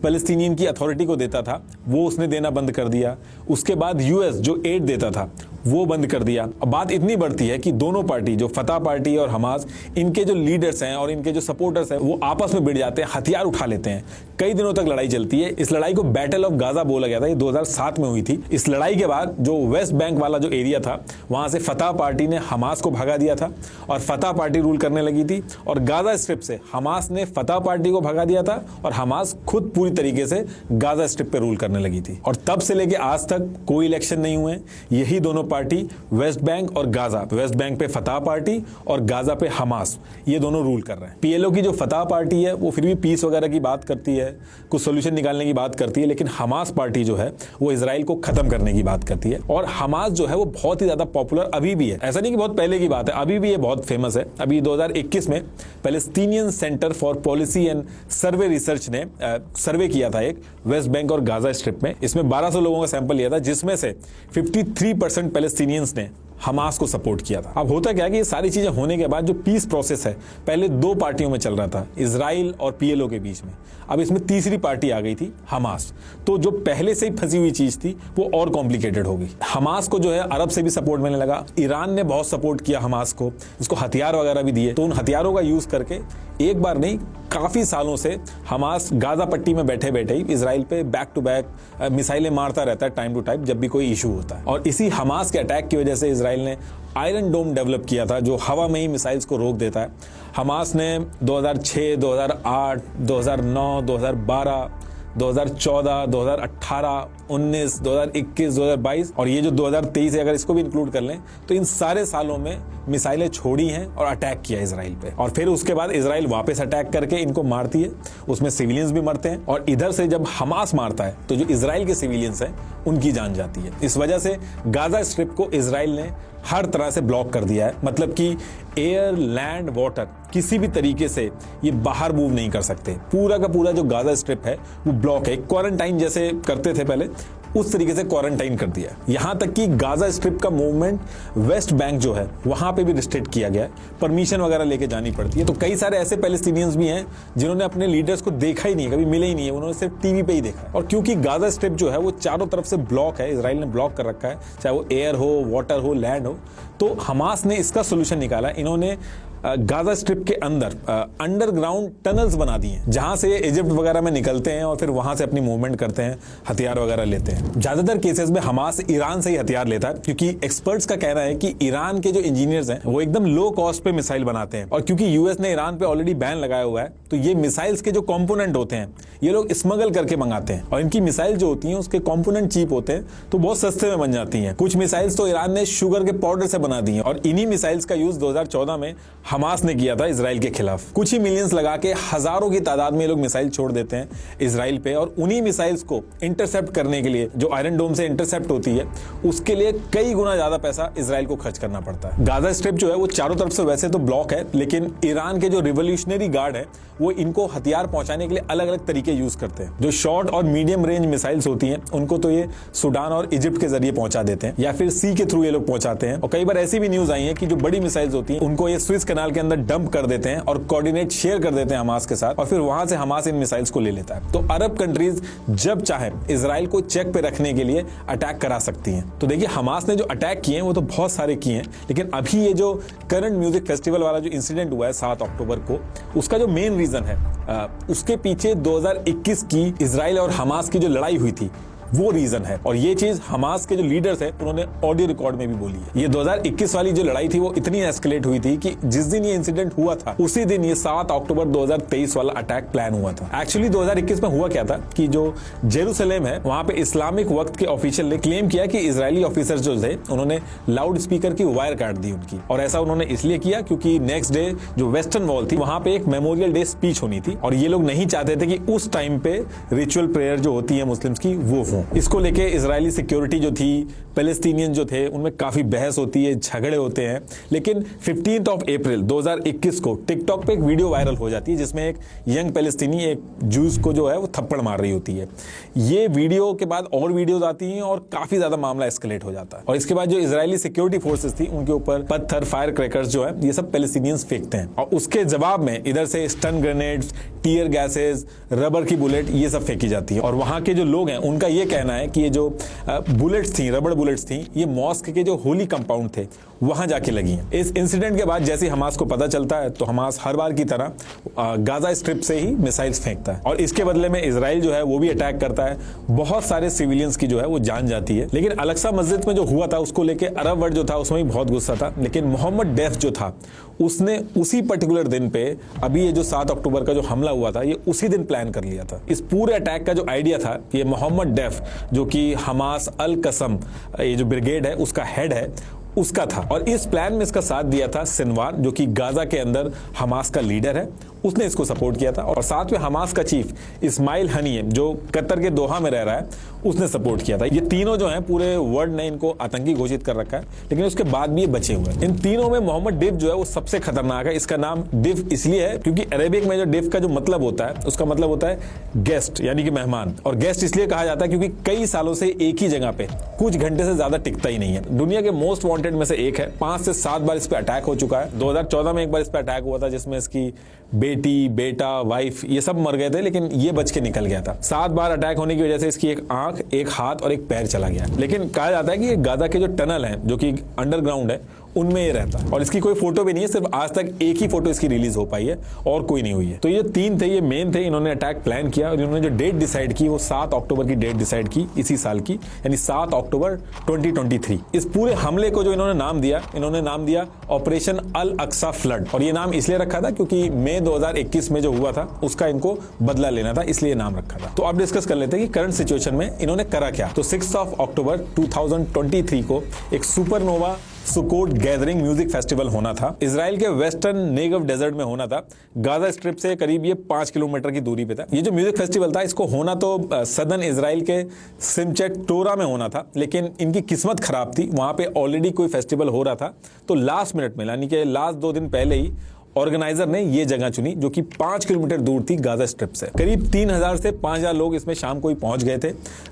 पैलेस्टीनियन की अथॉरिटी को देता था वो उसने देना बंद कर दिया। उसके बाद यूएस जो एड देता था वो बंद कर दिया। अब बात इतनी बढ़ती है कि दोनों पार्टी, जो फतह पार्टी और हमास, इनके जो लीडर्स हैं और इनके जो सपोर्टर्स हैं वो आपस में भिड़ जाते हैं, हथियार उठा लेते हैं। कई दिनों तक लड़ाई चलती है। इस लड़ाई को बैटल ऑफ गाजा बोला गया था, ये 2007 में हुई थी। इस लड़ाई के बाद जो वेस्ट बैंक वाला जो एरिया था वहां से फतह पार्टी ने हमास को भगा दिया था और फतह पार्टी रूल करने लगी थी और गाजा स्ट्रिप से हमास ने फतह पार्टी को भगा दिया था और हमास खुद पूरी तरीके से गाजा स्ट्रिप पे रूल करने लगी थी। और तब से लेके आज तक कोई इलेक्शन नहीं हुए। यही दोनों पार्टी, वेस्ट बैंक और गाजा, वेस्ट बैंक पे फतह पार्टी और गाजा पे हमास, ये दोनों रूल कर रहे हैं। पीएलओ की जो फतह पार्टी है वो फिर भी पीस वगैरह की बात करती है, कुछ सोल्यूशन निकालने की बात करती है, लेकिन हमास पार्टी जो है वो इजराइल को खत्म करने की बात करती है। और हमास जो है वो बहुत ही ज्यादा पॉपुलर अभी भी है, ऐसा नहीं कि बहुत पहले की बात है, अभी भी ये बहुत फेमस है। अभी 2021 में Palestinian centre for policy and survey research ने सर्वे किया था एक वेस्ट बैंक और गाजा स्ट्रिप में। इसमें 1200 लोगों का सैंपल लिया था जिसमें से 53% पैलेस्टीनियंस ने हमास को सपोर्ट किया था। अब होता क्या कि ये सारी चीजें होने के बाद जो पीस प्रोसेस है पहले दो पार्टियों में चल रहा था, इजराइल और पीएलओ के बीच में, अब इसमें तीसरी पार्टी आ गई थी, हमास। तो जो पहले से ही फंसी हुई चीज थी वो और कॉम्प्लिकेटेड हो गई। हमास को जो है अरब से भी सपोर्ट मिलने लगा, ईरान ने बहुत सपोर्ट किया हमास को, उसको हथियार वगैरह भी दिए। तो उन हथियारों का यूज करके एक बार नहीं काफी सालों से हमास गाजा पट्टी में बैठे बैठे ही इजराइल पे बैक टू बैक मिसाइलें मारता रहता है टाइम टू टाइम जब भी कोई इशू होता है। और इसी हमास के अटैक की वजह से इजराइल ने आयरन डोम डेवलप किया था जो हवा में ही मिसाइल्स को रोक देता है। हमास ने 2006, 2008, 2009, 2012, 2014, 2018 2019, 2021, 2022 और ये जो 2023 है, अगर इसको भी इंक्लूड कर लें तो इन सारे सालों में मिसाइलें छोड़ी हैं और अटैक किया इजराइल पे। और फिर उसके बाद इजराइल वापस अटैक करके इनको मारती है, उसमें सिविलियंस भी मरते हैं। और इधर से जब हमास मारता है तो जो इजराइल के सिविलियंस हैं उनकी जान जाती है। इस वजह से गाजा स्ट्रिप को इजराइल ने हर तरह से ब्लॉक कर दिया है, मतलब कि एयर, लैंड, वाटर किसी भी तरीके से ये बाहर मूव नहीं कर सकते। पूरा का पूरा जो गाजा स्ट्रिप है वो ब्लॉक है। क्वारंटाइन जैसे करते थे पहले, उस तरीके से क्वारंटाइन कर दिया। यहां तक कि गाजा स्ट्रिप का मूवमेंट वेस्ट बैंक जो है वहां पे भी रिस्ट्रिक्ट किया गया है, परमिशन वगैरह लेके जानी पड़ती है। तो कई सारे ऐसे पैलेस्टीनियंस भी हैं जिन्होंने अपने लीडर्स को देखा ही नहीं है, कभी मिले ही नहीं है, उन्होंने सिर्फ टीवी पे ही देखा। और क्योंकि गाजा स्ट्रिप जो है वो चारों तरफ से ब्लॉक है, इजराइल ने ब्लॉक कर रखा है, चाहे वो एयर हो, वाटर हो, लैंड हो, तो हमास ने इसका सोल्यूशन निकाला। इन्होंने गाजा स्ट्रिप के अंदर अंडरग्राउंड टनल्स बना दिए हैं, जहां से इजिप्ट वगैरह में निकलते हैं और फिर वहां से अपनी मूवमेंट करते हैं, हथियार वगैरह लेते हैं। ज्यादातर केसेस में हमास ईरान से ही हथियार लेता है, क्योंकि एक्सपर्ट्स का कहना है कि ईरान के जो इंजीनियर्स हैं वो एकदम लो कॉस्ट पे मिसाइल बनाते हैं। और क्योंकि यूएस ने ईरान पे ऑलरेडी बैन लगाया हुआ है, तो ये मिसाइल्स के जो कॉम्पोनेंट होते हैं ये लोग स्मगल करके मंगाते हैं। और इनकी मिसाइल जो होती हैं उसके कॉम्पोनेंट चीप होते हैं, तो बहुत सस्ते में बन जाती हैं। कुछ मिसाइल्स तो ईरान ने शुगर के पाउडर से बना दी हैं, और इन्हीं मिसाइल्स का यूज 2014 में हमास ने किया था इजराइल के खिलाफ। कुछ ही मिलियंस लगा के हजारों की तादाद में लोग मिसाइल छोड़ देते हैं इजराइल पे, और उन्हीं मिसाइल्स को इंटरसेप्ट करने के लिए, जो आयरन डोम से इंटरसेप्ट होती है, उसके लिए कई गुना ज्यादा पैसा इजराइल को खर्च करना पड़ता है। गाजा स्ट्रिप जो है वो चारों तरफ से वैसे तो ब्लॉक है, लेकिन ईरान के जो रिवोल्यूशनरी गार्ड है वो इनको हथियार पहुंचाने के लिए अलग अलग तरीके यूज करते हैं। जो शॉर्ट और मीडियम रेंज मिसाइल्स होती हैं उनको तो ये सूडान और इजिप्ट के जरिए पहुंचा देते हैं, या फिर सी के थ्रू ये लोग पहुंचाते हैं। और कई बार ऐसी भी न्यूज आई है कि जो बड़ी मिसाइल्स होती हैं उनको ये स्विस कनाल के अंदर डंप कर देते हैं और कोऑर्डिनेट शेयर कर देते हैं हमास के साथ, और फिर वहां से हमास इन मिसाइल्स को ले लेता है। तो अरब कंट्रीज जब चाहे इजराइल को चेक पे रखने के लिए अटैक करा सकती हैं। तो देखिए, हमास ने जो अटैक किए हैं वो तो बहुत सारे किए हैं, लेकिन अभी ये जो करंट म्यूजिक फेस्टिवल वाला जो इंसिडेंट हुआ है 7 अक्टूबर को, उसका जो मेन रीजन है उसके पीछे 2021 की इजराइल और हमास की जो लड़ाई हुई थी वो रीजन है। और ये चीज हमास के जो लीडर्स हैं उन्होंने ऑडियो रिकॉर्ड में भी बोली है। ये 2021 वाली जो लड़ाई थी वो इतनी एस्केलेट हुई थी कि जिस दिन ये इंसिडेंट हुआ था उसी दिन ये 7 अक्टूबर 2023 वाला अटैक प्लान हुआ था। एक्चुअली 2021 में हुआ क्या था कि जो जेरूसलेम है वहां पे इस्लामिक वक्त के ऑफिशियल ने क्लेम किया कि इजरायली ऑफिसर्स जो थे उन्होंने लाउड स्पीकर की वायर काट दी उनकी। और ऐसा उन्होंने इसलिए किया क्योंकि नेक्स्ट डे जो वेस्टर्न वॉल थी वहां पे एक मेमोरियल डे स्पीच होनी थी, और ये लोग नहीं चाहते थे कि उस टाइम पे रिचुअल प्रेयर जो होती है मुस्लिम्स की वो हो। इसको लेके इजरायली सिक्योरिटी जो थी, पैलेस्टीनियन जो थे, उनमें काफी बहस होती है, झगड़े होते हैं। लेकिन 15 अप्रैल 2021 को टिकटॉक पे एक वीडियो वायरल हो जाती है जिसमें एक यंग पैलेस्टीनी एक जूस को जो है वो थप्पड़ मार रही होती है। ये वीडियो के बाद और वीडियोस आती हैं और काफी ज्यादा मामला एस्केलेट हो जाता है। और इसके बाद जो इजरायली सिक्योरिटी फोर्सेस थी उनके ऊपर पत्थर, फायर क्रैकर्स जो है ये सब पैलेस्टीनियंस फेंकते हैं, और उसके जवाब में इधर से stun grenades, tear gases, rubber की बुलेट ये सब फेंकी जाती है। और वहां के जो लोग हैं उनका ये कहना है कि ये जो बुलेट्स थी, रबर बुलेट्स थी, ये मॉस्क के जो होली कंपाउंड थे वहां जाके लगी हैं। इस इंसिडेंट के बाद जैसे हमास को पता चलता है तो हमास हर बार की तरह गाजा स्ट्रिप से ही मिसाइल्स फेंकता है, और इसके बदले में इजराइल जो है वो भी अटैक करता है। बहुत सारे सिविलियंस की जो है वो जान जाती है। लेकिन अल-अक्सा मस्जिद में जो हुआ था उसको लेके अरब वर्ल्ड जो था उसमें भी बहुत गुस्सा था। लेकिन मोहम्मद डेफ जो था उसने उसी पर्टिकुलर दिन पे, अभी ये जो 7 अक्टूबर का जो हमला हुआ था ये उसी दिन प्लान कर लिया था। इस पूरे अटैक का जो आइडिया था ये मोहम्मद डेफ जो कि हमास अल कसम ये जो ब्रिगेड है उसका हेड है उसका था। और इस प्लान में इसका साथ दिया था सिनवार जो कि गाजा के अंदर हमास का लीडर है, उसने इसको सपोर्ट किया था। और साथ में हमास का चीफ इस्माइल हनीय जो कतर के दोहा में रह रहा है उसने सपोर्ट किया था। ये तीनों जो हैं पूरे वर्ल्ड ने इनको आतंकी घोषित कर रखा है, लेकिन उसके बाद भी ये बचे हुए हैं। इन तीनों में मोहम्मद डिफ जो है वो सबसे खतरनाक है। इसका नाम डिफ इसलिए है क्योंकि अरेबिक में जो डिफ का जो मतलब होता है उसका मतलब होता है गेस्ट, यानी कि मेहमान। और गेस्ट इसलिए कहा जाता है क्योंकि कई सालों से एक ही जगह पे कुछ घंटे से ज्यादा टिकता ही नहीं है। दुनिया के मोस्ट वांटेड में से एक है। 5 से 7 बार इस पे अटैक हो चुका है। 2014 में एक बार इस पे अटैक हुआ था जिसमें इसकी बेटी, बेटा, वाइफ ये सब मर गए थे, लेकिन ये बच के निकल गया था। 7 बार अटैक होने की वजह से इसकी एक आंख, एक हाथ और एक पैर चला गया। लेकिन कहा जाता है कि ये गाजा के जो टनल हैं जो कि अंडरग्राउंड है उनमें ये रहता है। और इसकी कोई फोटो भी नहीं है, सिर्फ आज तक एक ही फोटो इसकी रिलीज हो पाई है और कोई नहीं हुई है। तो ये 3 थे, ये मेन थे। इन्होंने अटैक प्लान किया और इन्होंने जो डेट डिसाइड की वो 7 अक्टूबर की डेट डिसाइड की इसी साल की, यानी 7 अक्टूबर 2023। इस पूरे हमले को जो इन्होंने नाम दिया ऑपरेशन अल अक्सा फ्लड। और ये नाम इसलिए रखा था क्योंकि मई 2021 में जो हुआ था उसका इनको बदला लेना था, इसलिए नाम रखा था। तो अब डिस्कस कर लेते हैं कि करंट सिचुएशन में इन्होंने करा क्या। तो 6 अक्टूबर 2023 को एक सुपरनोवा सुकोट गैदरिंग म्यूजिक फेस्टिवल होना था। इजराइल के वेस्टर्न नेगव डेजर्ट में होना था। गाजा स्ट्रिप से करीब ये 5 किलोमीटर की दूरी पे था। ये जो म्यूजिक फेस्टिवल था इसको होना तो सदर्न इजराइल के सिमचेट टोरा में होना था, लेकिन इनकी किस्मत खराब थी। वहां पे ऑलरेडी कोई फेस्टिवल हो रहा था, तो लास्ट मिनट में यानी कि लास्ट 2 दिन पहले ही ऑर्गेनाइजर ने ये जगह चुनी जो कि 5 किलोमीटर दूर थी गाजा स्ट्रिप से। करीब 3000 से 5000 लोग इसमें शाम को ही पहुंच गए थे।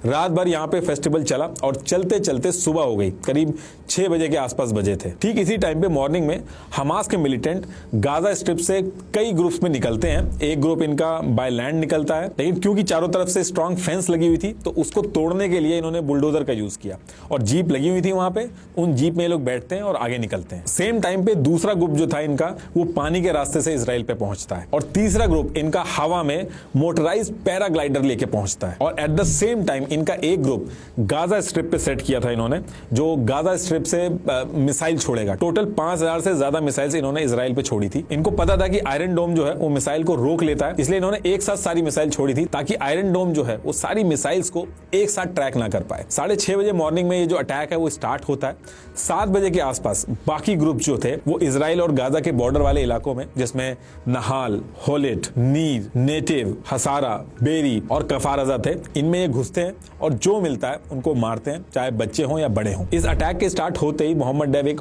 रात भर यहाँ पे फेस्टिवल चला और चलते चलते सुबह हो गई, करीब 6 बजे के आसपास बजे थे। ठीक इसी टाइम पे मॉर्निंग में हमास के मिलिटेंट गाजा स्ट्रिप से कई ग्रुप्स में निकलते हैं। एक ग्रुप इनका बाय लैंड निकलता है, लेकिन क्योंकि चारों तरफ से स्ट्रॉन्ग फेंस लगी हुई थी तो उसको तोड़ने के लिए इन्होंने बुलडोजर का यूज किया और जीप लगी हुई थी वहां पे। उन जीप में ये लोग बैठते हैं और आगे निकलते हैं। सेम टाइम पे दूसरा ग्रुप जो था इनका वो पानी के रास्ते से इजराइल पे पहुंचता है और तीसरा ग्रुप इनका हवा में मोटराइज्ड पैराग्लाइडर लेके पहुंचता है। और एट द सेम टाइम इनका एक ग्रुप गाजा स्ट्रिप पे सेट किया था इन्होंने, जो गाजा स्ट्रिप से मिसाइल छोड़ेगा। टोटल 5000 से ज्यादा मिसाइल्स इन्होंने इजराइल पे छोड़ी थी। इनको पता था कि आयरन डोम जो है वो मिसाइल को रोक लेता है, इसलिए इन्होंने एक साथ सारी मिसाइल छोड़ी थी ताकि आयरन डोम जो है वो सारी मिसाइल्स को एक साथ ट्रैक ना कर पाए। 6:30 बजे मॉर्निंग में ये जो अटैक है वो स्टार्ट होता है। 7 बजे के आसपास बाकी ग्रुप जो थे वो इजराइल और गाजा के बॉर्डर वाले इलाकों में, जिसमें नहाल, होलेट, नीर, नेटिव, हसारा, बेरी और कफारजा थे, इनमें ये घुसते हैं और जो मिलता है उनको मारते हैं, चाहे बच्चे हों या बड़े हों। इस अटैक के स्टार्ट होते ही मोहम्मद डेव एक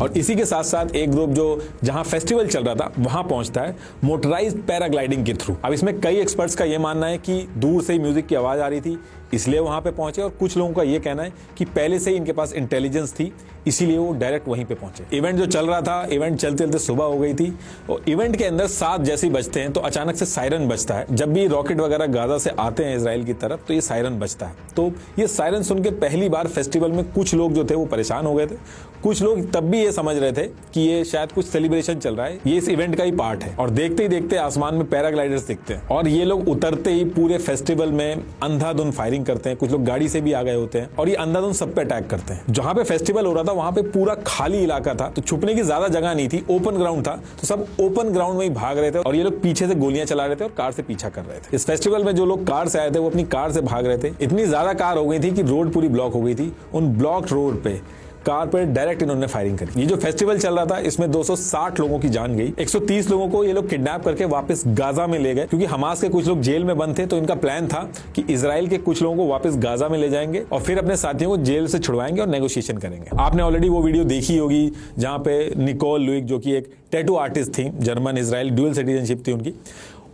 और इसी के साथ साथ एक ग्रुप जो जहां फेस्टिवल चल रहा था वहां पहुंचता है मोटराइज्ड पैराग्लाइडिंग के थ्रू। अब इसमें कई एक्सपर्ट्स का यह मानना है कि दूर से ही म्यूजिक की आवाज आ रही थी इसलिए वहां पे पहुंचे, और कुछ लोगों का यह कहना है कि पहले से ही इनके पास इंटेलिजेंस थी इसीलिए वो डायरेक्ट वहीं पे पहुंचे। इवेंट जो चल रहा था, इवेंट चलते चलते सुबह हो गई थी और इवेंट के अंदर 7 जैसे ही बजते हैं तो अचानक से सायरन बजता है। जब भी रॉकेट वगैरह गाजा से आते हैं इजराइल की तरफ तो ये सायरन बजता है। तो ये सायरन सुन के पहली बार फेस्टिवल में कुछ लोग जो थे वो परेशान हो गए थे। कुछ लोग तब भी ये समझ रहे थे कि ये शायद कुछ सेलिब्रेशन चल रहा है, ये इस इवेंट का ही पार्ट है। और देखते ही देखते आसमान में पैराग्लाइडर्स दिखते हैं और ये लोग उतरते ही पूरे फेस्टिवल में अंधाधुंध फायरिंग करते हैं। कुछ लोग गाड़ी से भी आ गए होते हैं और ये अंधाधुंध सब पे अटैक करते हैं। जहां पे फेस्टिवल हो रहा था वहां पे पूरा खाली इलाका था, तो छुपने की ज्यादा जगह नहीं थी, ओपन ग्राउंड था, तो सब ओपन ग्राउंड में ही भाग रहे थे और ये लोग पीछे से गोलियां चला रहे थे और कार से पीछा कर रहे थे। इस फेस्टिवल में जो लोग कार से आए थे वो अपनी कार से भाग रहे थे। इतनी ज्यादा कार हो गई थी कि रोड पूरी ब्लॉक हो गई थी। उन ब्लॉक रोड पे कार पर डायरेक्ट इन्होंने फायरिंग करी। ये जो फेस्टिवल चल रहा था इसमें 260 लोगों की जान गई। 130 लोगों को ये लोग किडनैप करके वापस गाजा में ले गए, क्योंकि हमास के कुछ लोग जेल में बंद थे। तो इनका प्लान था कि इजराइल के कुछ लोगों को वापस गाजा में ले जाएंगे और फिर अपने साथियों को जेल से छुड़वाएंगे और नेगोशिएशन करेंगे। आपने ऑलरेडी वो वीडियो देखी होगी जहां पे निकोल लुइक, जो कि एक टैटू आर्टिस्ट थी, जर्मन इजराइल ड्यूअल सिटीजनशिप थी उनकी,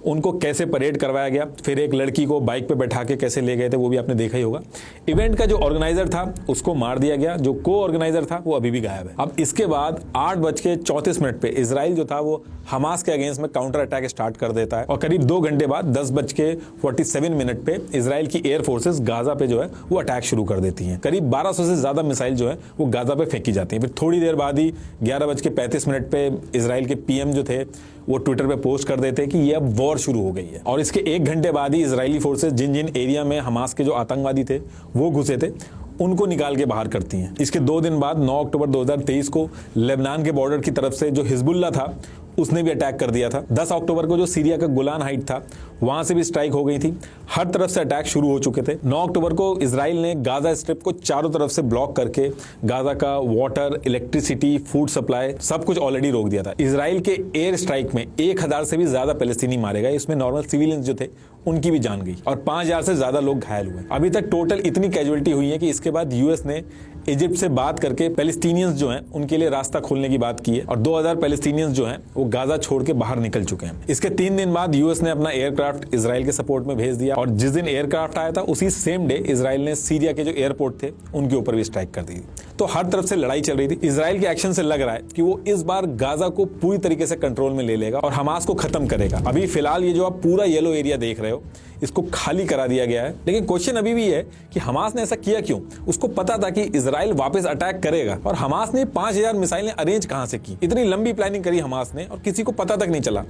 उनको कैसे परेड करवाया गया, फिर एक लड़की को बाइक पे बैठा के कैसे ले गए थे वो भी आपने देखा ही होगा। इवेंट का जो ऑर्गेनाइजर था उसको मार दिया गया, जो को ऑर्गेनाइजर था वो अभी भी गायब है। अब इसके बाद 8:34 पे इजराइल जो था वो हमास के अगेंस्ट में काउंटर अटैक स्टार्ट कर देता है और करीब 2 घंटे बाद 10:47 पे इजराइल की एयर फोर्सेस गाजा पे जो है वो अटैक शुरू कर देती हैं। करीब 1200 से ज्यादा मिसाइल जो है वो गाजा पे फेंकी जाती है। फिर थोड़ी देर बाद ही 11:35 पे इजराइल के पीएम जो थे वो ट्विटर पे पोस्ट कर देते कि ये अब वॉर शुरू हो गई है। और इसके 1 घंटे बाद ही इजरायली फोर्सेस जिन जिन एरिया में हमास के जो आतंकवादी थे वो घुसे थे उनको निकाल के बाहर करती हैं। इसके 2 दिन बाद 9 अक्टूबर 2023 को लेबनान के बॉर्डर की तरफ से जो हिजबुल्ला था उसने भी अटैक कर दिया था। 10 अक्टूबर को जो सीरिया का गोलान हाइट था वहां से भी स्ट्राइक हो गई थी। हर तरफ से अटैक शुरू हो चुके थे। 9 अक्टूबर को इजराइल ने गाजा स्ट्रिप को चारों तरफ से ब्लॉक करके गाजा का वाटर, इलेक्ट्रिसिटी, फूड सप्लाई सब कुछ ऑलरेडी रोक दिया था। इजराइल के एयर स्ट्राइक में 1000 से भी ज्यादा पैलेस्टीनी मारे गए, इसमें नॉर्मल सिविलियंस जो थे उनकी भी जान गई और 5000 से ज्यादा लोग घायल हुए। अभी तक टोटल इतनी कैजुअलिटी हुई है कि इसके बाद यूएस ने इजिप्ट से बात करके पैलेस्टीनियंस जो हैं उनके लिए रास्ता खोलने की बात की है और 2000 पैलेस्टीनियंस जो हैं वो गाजा छोड़ के बाहर निकल चुके हैं। इसके 3 दिन बाद यूएस ने अपना एयरक्राफ्ट इजराइल के सपोर्ट में भेज दिया और जिस दिन एयरक्राफ्ट आया था उसी सेम डे इजराइल ने सीरिया के जो एयरपोर्ट थे उनके ऊपर भी स्ट्राइक कर दी। तो हर तरफ से लड़ाई चल रही थी। इजराइल के एक्शन से लग रहा है कि वो इस बार गाजा को पूरी तरीके से कंट्रोल में ले लेगा और हमास को खत्म करेगा। अभी फिलहाल ये जो आप पूरा येलो एरिया देख रहे हो इसको खाली करा दिया गया है, लेकिन क्वेश्चन अभी भी है कि हमास ने ऐसा किया क्यों? उसको पता था कि इजराइल वापस अटैक करेगा, और हमास ने 5000 मिसाइलें अरेंज कहां से की? इतनी लंबी प्लानिंग करी हमास ने और किसी को पता तक नहीं चला।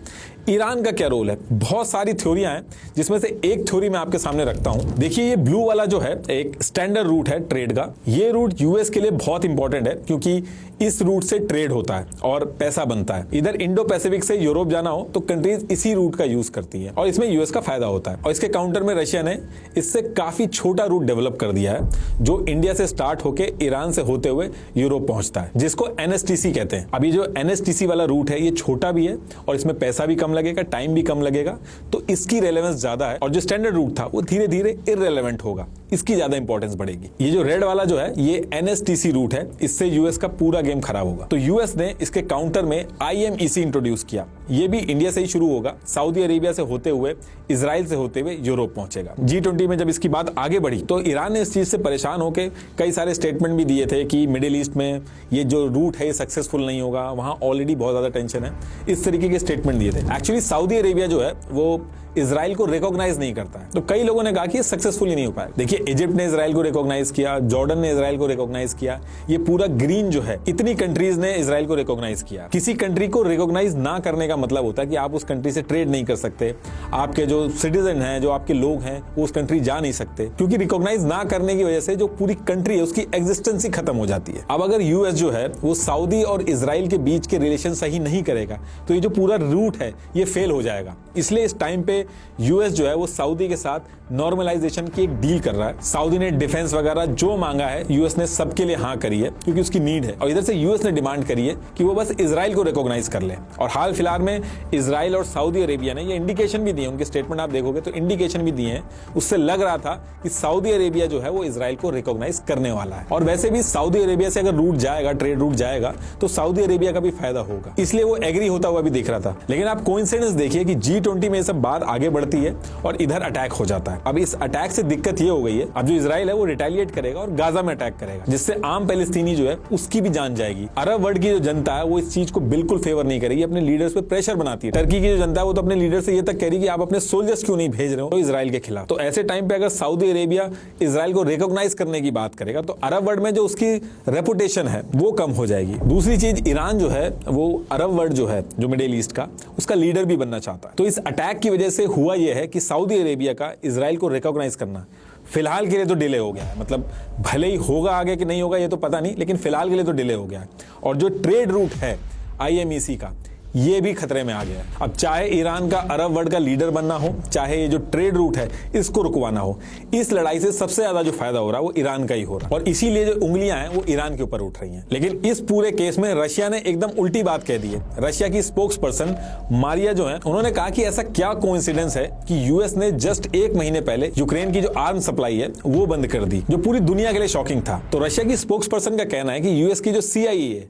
ईरान का क्या रोल है? बहुत सारी थ्योरियां हैं, जिसमें से एक थ्योरी मैं आपके सामने रखता हूं। देखिए, ये ब्लू वाला जो है एक स्टैंडर्ड रूट है ट्रेड का। ये रूट यूएस के लिए बहुत इंपॉर्टेंट है, क्योंकि इस रूट से ट्रेड होता है और पैसा बनता है। इधर इंडो पैसिफिक से यूरोप जाना हो तो कंट्रीज इसी रूट का यूज करती है, और इसमें यूएस का फायदा होता है। और इसके काउंटर में रशिया ने इससे काफी छोटा रूट डेवलप कर दिया है, जो इंडिया से स्टार्ट होकर ईरान से होते हुए यूरोप पहुंचता है, जिसको एनएसटीसी कहते हैं। अभी जो एनएसटीसी वाला रूट है ये छोटा भी है और इसमें पैसा भी कम लगेगा, टाइम भी कम लगेगा, तो इसकी रेलेवेंस ज्यादा है। और जो स्टैंडर्ड रूट था वो धीरे धीरे इररेलेवेंट होगा, इसकी ज्यादा इंपॉर्टेंस बढ़ेगी। ये जो रेड वाला जो है ये एनएसटीसी रूट है, इससे यूएस का पूरा गेम खराब होगा। तो यूएस ने इसके काउंटर में आईएमईसी इंट्रोड्यूस किया। ये भी इंडिया से ही शुरू होगा, सऊदी अरेबिया से होते हुए, इजराइल से होते हुए यूरोप पहुंचेगा। G20 में जब इसकी बात आगे बढ़ी तो ईरान ने इस चीज से परेशान होकर कई सारे स्टेटमेंट भी दिए थे कि मिडिल ईस्ट में ये जो रूट है सक्सेसफुल नहीं होगा, वहां ऑलरेडी बहुत ज्यादा टेंशन है। इस तरीके के स्टेटमेंट दिए थे। एक्चुअली सऊदी अरेबिया जो है वो इजराइल को रिकॉग्नाइज नहीं करता है, तो कई लोगों ने कहा कि ये सक्सेसफुल ही नहीं हो पाया। देखिए, इजिप्ट ने इजराइल को रिकॉग्नाइज किया, जॉर्डन ने इजराइल को रिकॉग्नाइज किया, ये पूरा ग्रीन जो है इतनी कंट्रीज ने इजराइल को रिकॉग्नाइज किया। किसी कंट्री को रिकॉग्नाइज ना करने का मतलब होता है कि आप उस कंट्री से ट्रेड नहीं कर सकते, आपके जो सिटीजन हैं, जो आपके लोग हैं, वो उस कंट्री जा नहीं सकते, क्योंकि रिकॉग्नाइज ना करने की वजह से जो पूरी कंट्री है उसकी एग्जिस्टेंस ही खत्म हो जाती है। अब अगर यूएस जो है वो सऊदी और इजराइल के बीच के रिलेशन सही नहीं करेगा तो ये जो पूरा रूट है ये फेल हो जाएगा। इसलिए इस टाइम पे यूएस जो है वो सऊदी के साथ नॉर्मलाइजेशन की एक डील कर रहा है। सऊदी ने डिफेंस वगैरह जो मांगा है यूएस ने सबके लिए हाँ करी है, क्योंकि उसकी नीड है। और इधर से यूएस ने डिमांड करी है कि वो बस इजराइल को रिकॉग्नाइज कर ले। और हाल फिलहाल में इजराइल और सऊदी अरेबिया ने ये इंडिकेशन भी दिए, उनके स्टेटमेंट आप देखोगे तो इंडिकेशन भी दिए हैं, उससे लग रहा था कि सऊदी अरेबिया जो है वो इजराइल को रिकॉग्नाइज करने वाला है। और वैसे भी सऊदी अरेबिया से अगर रूट जाएगा, ट्रेड रूट जाएगा, तो सऊदी अरेबिया का भी फायदा होगा, इसलिए वो एग्री होता हुआ भी दिख रहा था। लेकिन आप कोइंसिडेंस देखिए कि G20 में सब बात आगे बढ़ती है और इधर अटैक हो जाता है। अब इस अटैक से दिक्कत ये हो गई है, अब जो इजराइल है वो रिटेलिएट करेगा और गाजा में अटैक करेगा, जिससे आम पैलेस्टीनी जो है उसकी भी जान जाएगी। अरब वर्ल्ड की जो जनता है वो इस चीज को बिल्कुल फेवर नहीं करेगी, अपने लीडर्स पे प्रेशर बनाती है। टर्की की जो जनता है वो तो अपने लीडर से ये तक कह रही कि आप अपने सोल्जर्स क्यों नहीं भेज रहे हो इजराइल के खिलाफ। तो ऐसे टाइम पे अगर सऊदी अरेबिया इजराइल को रिकॉग्नाइज करने की बात करेगा तो अरब वर्ल्ड में जो उसकी रेपुटेशन है वो कम हो जाएगी। दूसरी चीज, ईरान जो है वो अरब वर्ल्ड जो है, जो मिडिल ईस्ट का, उसका लीडर भी बनना चाहता है। तो इस अटैक की वजह से हुआ यह है कि सऊदी अरेबिया का इजराइल को रिकॉग्नाइज करना फिलहाल के लिए तो डिले हो गया है। मतलब भले ही होगा आगे कि नहीं होगा ये तो पता नहीं, लेकिन फिलहाल के लिए तो डिले हो गया है। और जो ट्रेड रूट है आईएमईसी का, ये भी खतरे में आ गया है। अब चाहे ईरान का अरब वर्ल्ड का लीडर बनना हो, चाहे ये जो ट्रेड रूट है इसको रुकवाना हो, इस लड़ाई से सबसे ज्यादा जो फायदा हो रहा है वो ईरान का ही हो रहा है। और इसीलिए जो उंगलियां हैं वो ईरान के ऊपर उठ रही हैं। लेकिन इस पूरे केस में रशिया ने एकदम उल्टी बात कह दी है। रशिया की स्पोक्स पर्सन मारिया जो है, उन्होंने कहा कि ऐसा क्या कोइंसिडेंस है कि यूएस ने जस्ट 1 महीने पहले यूक्रेन की जो आर्म सप्लाई है वो बंद कर दी, जो पूरी दुनिया के लिए शॉकिंग था। तो रशिया की स्पोक्स पर्सन का कहना है कि यूएस की जो CIA है,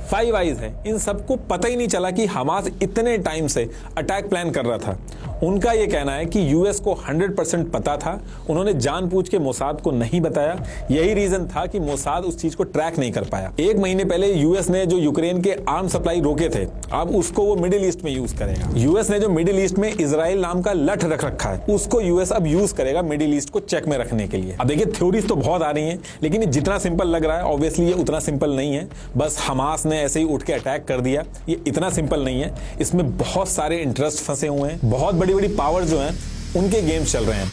5 आइज है, इन सबको पता ही नहीं चला कि हमास इतने टाइम से अटैक प्लान कर रहा था। उनका यह कहना है कि यूएस को 100% पता था, उन्होंने जानबूझ के मोसाद को नहीं बताया। यही रीजन था कि मोसाद उस चीज को ट्रैक नहीं कर पाया। 1 महीने पहले यूएस ने जो यूक्रेन के आर्म सप्लाई रोके थे, अब उसको वो मिडिल ईस्ट में यूज करेगा। यूएस ने जो मिडिल ईस्ट में इजराइल नाम का लठ रख रखा है, उसको यूएस अब यूज करेगा मिडिल ईस्ट को चेक में रखने के लिए। अब देखिए, थ्योरीज तो बहुत आ रही हैं, लेकिन ये जितना सिंपल लग रहा है ऑब्वियसली ये उतना सिंपल नहीं है। बस हमास ने ऐसे ही उठ के अटैक कर दिया, ये इतना सिंपल नहीं है। इसमें बहुत सारे इंटरेस्ट फंसे हुए हैं, बहुत बड़ी बड़ी पावर जो हैं उनके गेम्स चल रहे हैं।